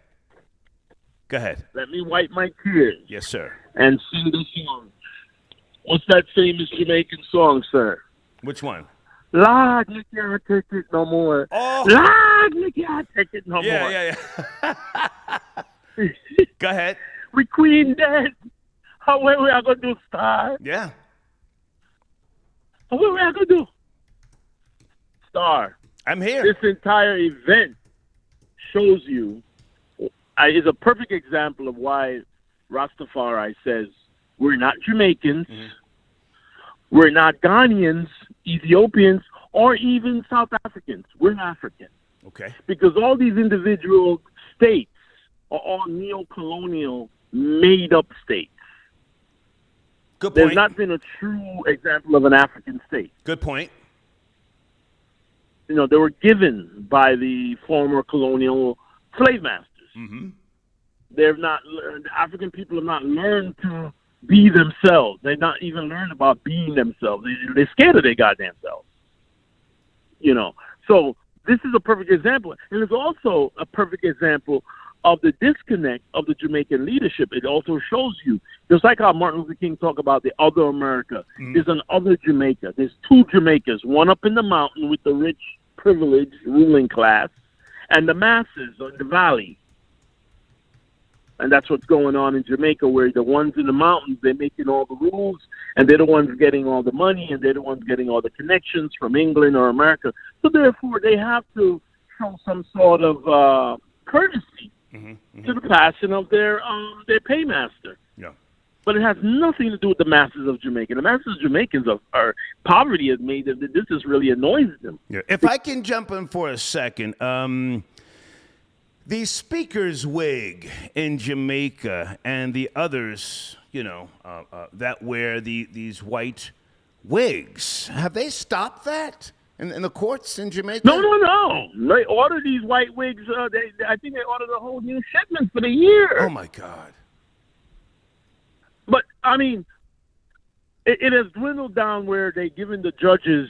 Go ahead. Let me wipe my tears. Yes, sir. And sing the song. What's that famous Jamaican song, sir? Which one? Lord, you can't take it no more. Oh. Lord, you can't take it no more. Yeah. Go ahead. We Queen dead. How we are going to do, Star? Yeah. How we are going to do? Star. I'm here. This entire event shows you, is a perfect example of why Rastafari says we're not Jamaicans, we're not Ghanaians, Ethiopians, or even South Africans. We're African. Okay. Because all these individual states are all neo-colonial, made-up states. Good point. There's not been a true example of an African state. Good point. You know, they were given by the former colonial slave masters. Mm-hmm. They've not learned, African people have not learned to be themselves. They've not even learned about being themselves. They're scared of their goddamn selves. You know, so this is a perfect example. And it's also a perfect example of the disconnect of the Jamaican leadership. It also shows you, just like how Martin Luther King talked about the other America, there's an other Jamaica. There's two Jamaicas, one up in the mountain with the rich, privileged ruling class, and the masses in the valley. And that's what's going on in Jamaica, where the ones in the mountains, they're making all the rules, and they're the ones getting all the money, and they're the ones getting all the connections from England or America. So therefore, they have to show some sort of courtesy to the passion of their paymaster. Yeah. But it has nothing to do with the masses of Jamaica. The masses of Jamaicans are poverty has made them. This just really annoys them. Yeah. If I can jump in for a second, the speaker's wig in Jamaica and the others, that wear these white wigs, have they stopped that in the courts in Jamaica? No. They ordered these white wigs. I think they ordered a whole new shipment for the year. Oh, my God. But, I mean, it has dwindled down where they've given the judges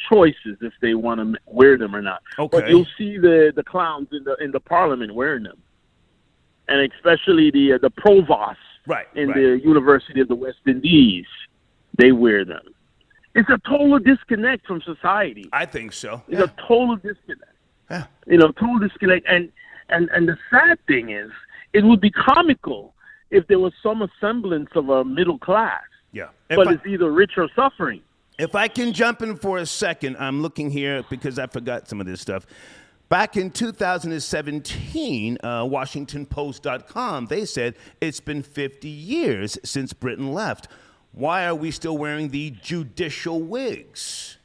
choices if they want to wear them or not. Okay. But you'll see the clowns in the parliament wearing them. And especially the provost in the University of the West Indies, they wear them. It's a total disconnect from society. I think so. It's a total disconnect. Yeah. Total disconnect. And the sad thing is, it would be comical if there was some semblance of a middle class. Yeah. But it's either rich or suffering. If I can jump in for a second, I'm looking here because I forgot some of this stuff. Back in 2017, WashingtonPost.com, they said it's been 50 years since Britain left. Why are we still wearing the judicial wigs?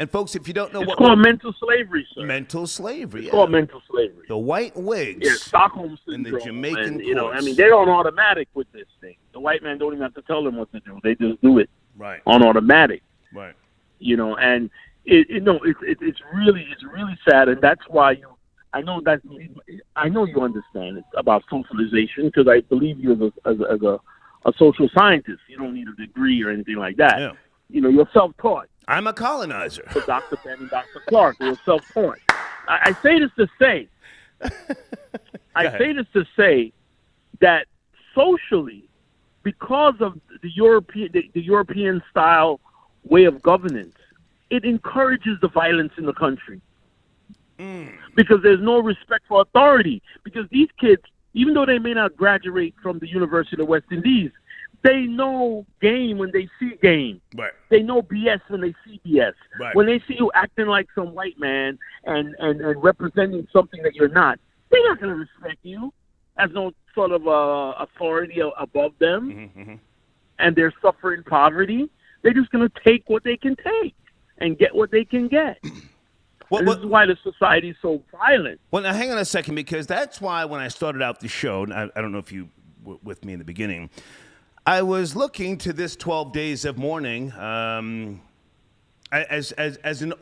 And folks, if you don't know it's called mental slavery, sir. Mental slavery. It's called mental slavery. The white wigs. Yeah, Stockholm syndrome. And the Jamaican courts. they're on automatic with this thing. The white man don't even have to tell them what to do. They just do it. Right. On automatic. Right. And it's really sad, and that's why I know you understand it about socialization, because I believe you as a social scientist. You don't need a degree or anything like that. Yeah. You're self-taught. I'm a colonizer. So Dr. Ben and Dr. Clark were self-taught. I say this to say, that socially, because of the European style way of governance, it encourages the violence in the country. Because there's no respect for authority. Because these kids, even though they may not graduate from the University of the West Indies, they know game when they see game. Right. They know BS when they see BS. Right. When they see you acting like some white man and representing something that you're not, they're not going to respect you as no sort of authority above them. And they're suffering poverty. They're just going to take what they can take and get what they can get. This is why the society is so violent. Well, now hang on a second, because that's why when I started out the show, and I don't know if you were with me in the beginning, I was looking to this 12 days of mourning as an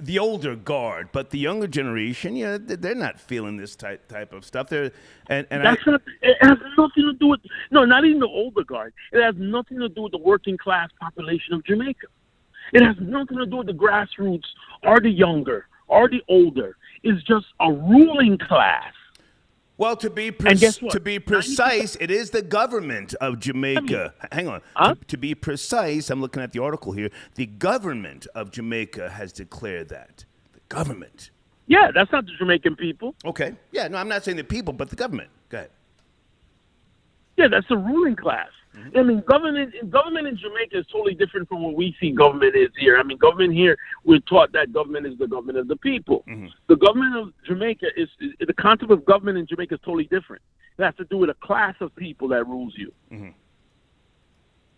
the older guard, but the younger generation, they're not feeling this type of stuff. It has nothing to do with not even the older guard. It has nothing to do with the working class population of Jamaica. It has nothing to do with the grassroots or the younger or the older. It's just a ruling class. Well, to be precise, it is the government of Jamaica. Hang on. Huh? To be precise, I'm looking at the article here. The government of Jamaica has declared that. The government. Yeah, that's not the Jamaican people. Okay. Yeah, no, I'm not saying the people, but the government. Go ahead. Yeah, that's the ruling class. I mean, government in Jamaica is totally different from what we see government is here. I mean, government here, we're taught that government is the government of the people. The government of Jamaica the concept of government in Jamaica is totally different. It has to do with a class of people that rules you.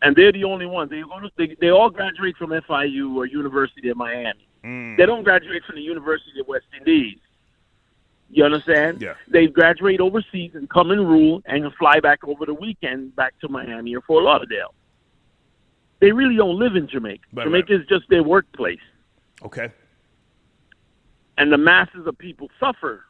And they're the only ones. They all graduate from FIU or University of Miami. They don't graduate from the University of West Indies. You understand? Yeah. They graduate overseas and come and rule and fly back over the weekend back to Miami or Fort Lauderdale. They really don't live in Jamaica. Jamaica is just their workplace. Okay. And the masses of people suffer.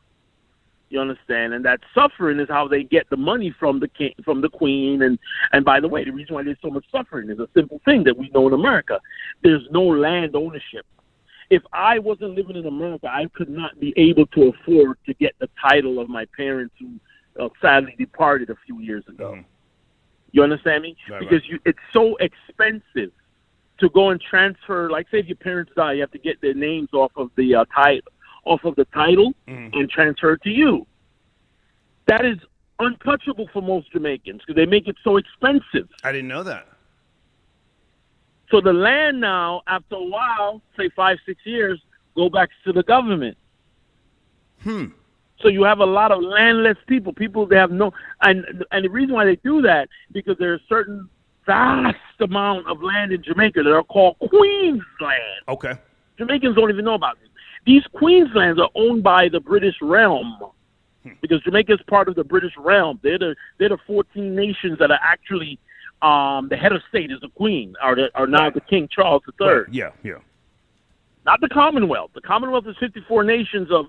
You understand? And that suffering is how they get the money from the king, from the queen. And by the way, the reason why there's so much suffering is a simple thing that we know in America. There's no land ownership. If I wasn't living in America, I could not be able to afford to get the title of my parents who sadly departed a few years ago. You understand me? Right, because it's so expensive to go and transfer. Like, say if your parents die, you have to get their names off of the title, and transfer it to you. That is untouchable for most Jamaicans because they make it so expensive. I didn't know that. So the land now, after a while, say 5-6 years, go back to the government. So you have a lot of landless people. People they have no, and the reason why they do that because there's a certain vast amount of land in Jamaica that are called Queensland. Okay. Jamaicans don't even know about this. These Queenslands are owned by the British realm because Jamaica is part of the British realm. They're the 14 nations that are actually. The head of state is the Queen, or now the King Charles III. Right. Yeah. Not the Commonwealth. The Commonwealth is 54 nations of,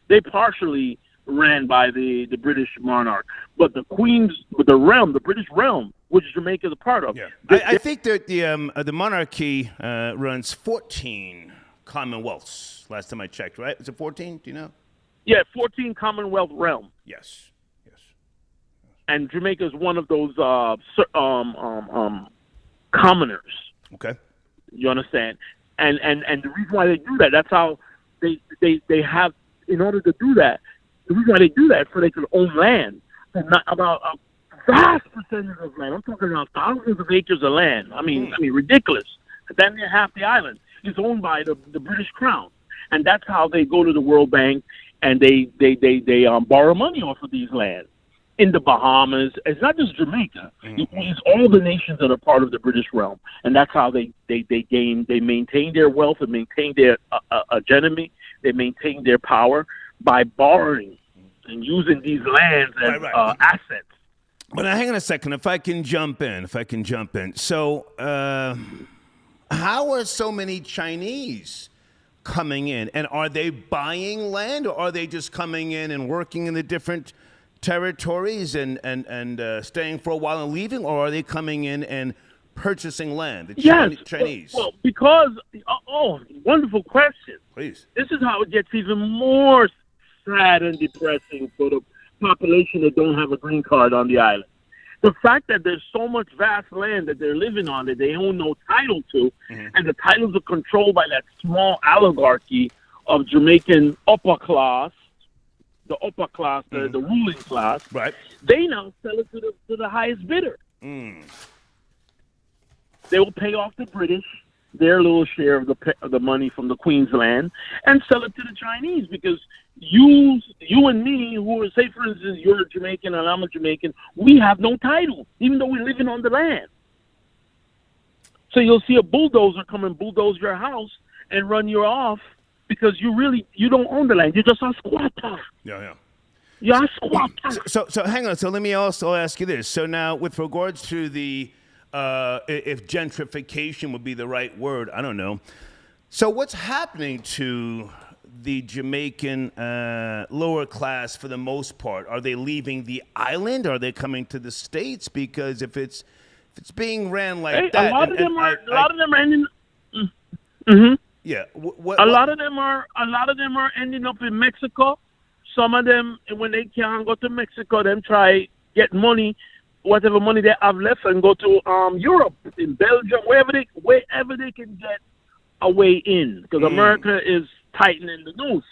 they partially ran by the British monarch. But the the British realm, which Jamaica is a part of. Yeah. I think that the monarchy runs 14 commonwealths. Last time I checked, right? Is it 14? Do you know? Yeah, 14 Commonwealth realm. Yes. And Jamaica is one of those commoners. Okay. You understand? And the reason why they do that, that's how they have, in order to do that, the reason why they do that is so they can own land. And not about a vast percentage of land. I'm talking about thousands of acres of land. I mean, ridiculous. Then near half the island is owned by the British Crown. And that's how they go to the World Bank and they borrow money off of these lands. In the Bahamas, it's not just Jamaica. It's all the nations that are part of the British realm, and that's how they maintain their wealth and maintain their hegemony. They maintain their power by borrowing and using these lands as assets. But hang on a second, if I can jump in. So, how are so many Chinese coming in? And are they buying land, or are they just coming in and working in the different territories and staying for a while and leaving, or are they coming in and purchasing land? The Chinese. Well, because wonderful question. Please. This is how it gets even more sad and depressing for the population that don't have a green card on the island. The fact that there's so much vast land that they're living on that they own no title to, and the titles are controlled by that small oligarchy of Jamaican upper class, the ruling class. Right. They now sell it to the highest bidder. They will pay off the British their little share of the money from the Queen's land and sell it to the Chinese, because you and me, who are, say for instance, you're a Jamaican and I'm a Jamaican, we have no title, even though we're living on the land. So you'll see a bulldozer come and bulldoze your house and run you off because you don't own the land. You're just a squatter. Yeah. You're a squatter. So hang on. So let me also ask you this. So now, with regards to the if gentrification would be the right word, I don't know. So what's happening to the Jamaican lower class for the most part? Are they leaving the island? Are they coming to the States? Because if it's being ran like that, a lot of them are ending. Yeah, a lot of them are ending up in Mexico. Some of them, when they can't go to Mexico, them try get money, whatever money they have left, and go to Europe, in Belgium, wherever they can get a way in, because America is tightening the noose.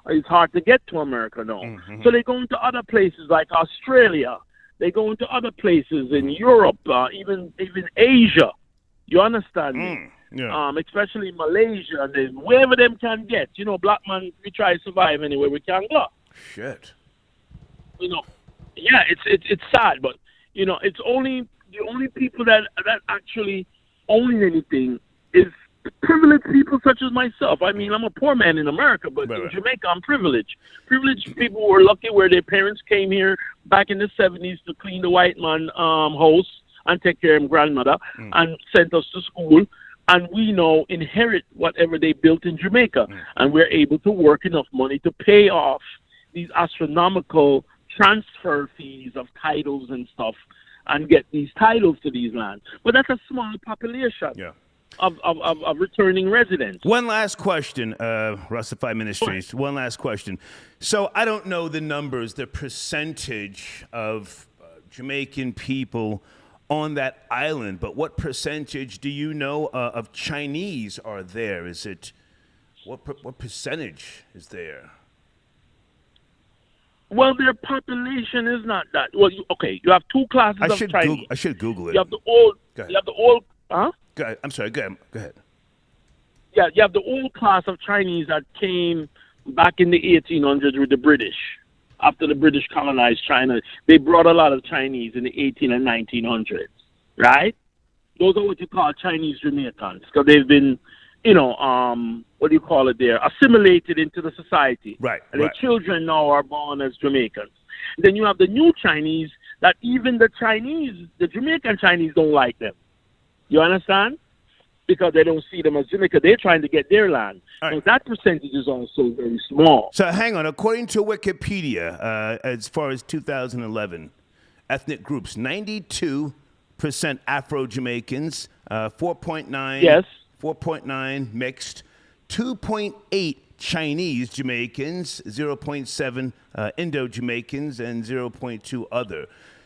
It's hard to get to America now. So they go into other places like Australia. They go into other places in Europe, even Asia. You understand me? Yeah. Especially Malaysia, and wherever them can get. You know, black man, we try to survive anywhere we can go. Shit. You know, yeah, it's sad, but you know, it's only the only people that actually own anything is privileged people such as myself. I mean, I'm a poor man in America, but in Jamaica, I'm privileged. Privileged people who were lucky where their parents came here back in the 70s to clean the white man house and take care of his grandmother and sent us to school. And we now inherit whatever they built in Jamaica. And we're able to work enough money to pay off these astronomical transfer fees of titles and stuff and get these titles to these lands. But that's a small population of returning residents. One last question, Rastafari Ministries. One last question. So I don't know the numbers, the percentage of Jamaican people on that island, but what percentage do you know of Chinese are there? Is it what percentage is there? Well, their population is not that. Well, you have two classes of Chinese. I should Google it. You have the old. You have the old. Huh? Go ahead. I'm sorry. Go ahead. Yeah, you have the old class of Chinese that came back in the 1800s with the British. After the British colonized China, they brought a lot of Chinese in the 18 and 1900s, right? Those are what you call Chinese Jamaicans, because they've been, what do you call it there, assimilated into the society. Right. And their children now are born as Jamaicans. Then you have the new Chinese that even the Jamaican Chinese don't like them. You understand? Because they don't see them as Jamaica. They're trying to get their land. Right. So that percentage is also very small. So hang on. According to Wikipedia, as far as 2011, ethnic groups, 92% Afro-Jamaicans, 4.9 yes. 4.9 mixed, 2.8 Chinese Jamaicans, 0.7 Indo-Jamaicans, and 0.2 other.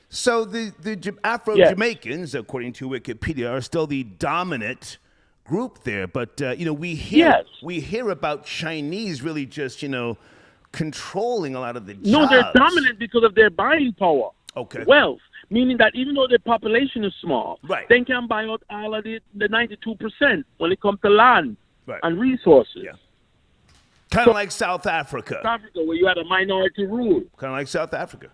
So the Afro-Jamaicans, according to Wikipedia, are still the dominant group there. But, we hear about Chinese really just, controlling a lot of the jobs. No, they're dominant because of their buying power. Okay. Wealth. Meaning that even though their population is small, right, they can buy out all of the 92% when it comes to land and resources. Yeah. Kind of like South Africa. South Africa, where you had a minority rule. Kind of like South Africa.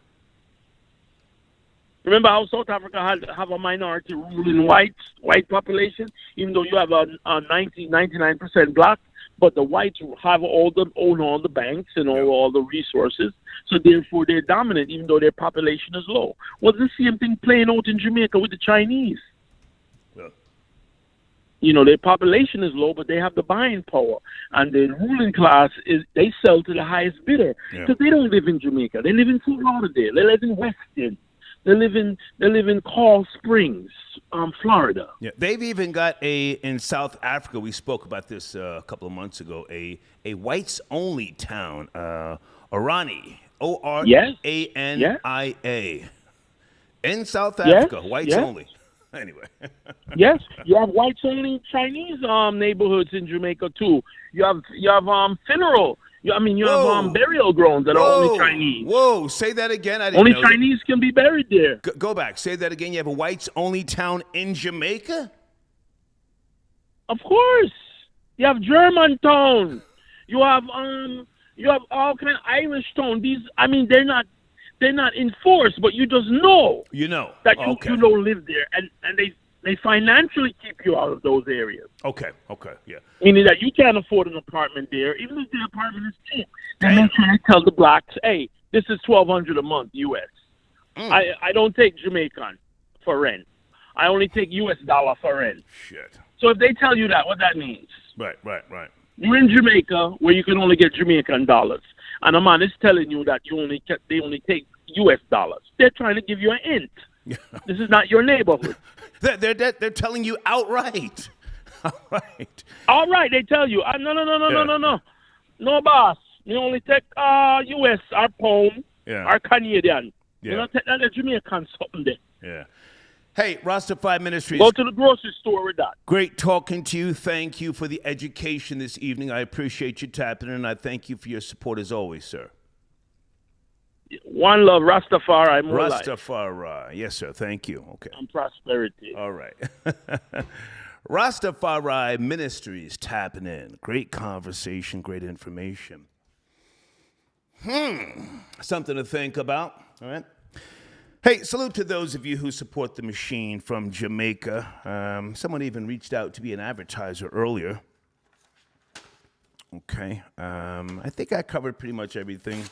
Remember how South Africa have a minority rule in white population, even though you have a 99% black, but the whites own all the banks and all the resources. So therefore they're dominant, even though their population is low. Well, the same thing playing out in Jamaica with the Chinese. Yeah. Their population is low, but they have the buying power. And the ruling class they sell to the highest bidder because they don't live in Jamaica. They live in Fort Lauderdale. They live in Weston. They live in Coral Springs, Florida. Yeah, they've even got in South Africa. We spoke about this a couple of months ago. A whites only town, Orania, Orania, in South Africa, whites only. Anyway. Yes, you have whites only Chinese neighborhoods in Jamaica too. You have funeral. You have burial grounds that are only Chinese. Whoa, say that again. I didn't only know Chinese can be buried there. Go back. Say that again. You have a whites only town in Jamaica? Of course. You have Germantown. You have all kind of Irish town. They're not enforced, but you just know. That you don't live there, and they financially keep you out of those areas. Okay, yeah. Meaning that you can't afford an apartment there, even if the apartment is cheap. They make sure they tell the blacks, hey, this is $1,200 a month U.S. I don't take Jamaican for rent. I only take U.S. dollar for rent. Shit. So if they tell you that, what that means? Right. You're in Jamaica where you can only get Jamaican dollars. And a man is telling you that they only take U.S. dollars. They're trying to give you an hint. This is not your neighborhood. They're telling you outright. All right, they tell you. No, boss. You only take U.S. or pound or Canadian. You don't take that Jamaican something there. Yeah. Hey, Rastafari Ministries. Go to the grocery store with that. Great talking to you. Thank you for the education this evening. I appreciate you tapping in, and I thank you for your support as always, sir. One love, Rastafari. More Rastafari. Life. Yes, sir. Thank you. Okay. And prosperity. All right. Rastafari Ministries tapping in. Great conversation, great information. Something to think about. All right. Hey, salute to those of you who support the machine from Jamaica. Someone even reached out to be an advertiser earlier. Okay. I think I covered pretty much everything.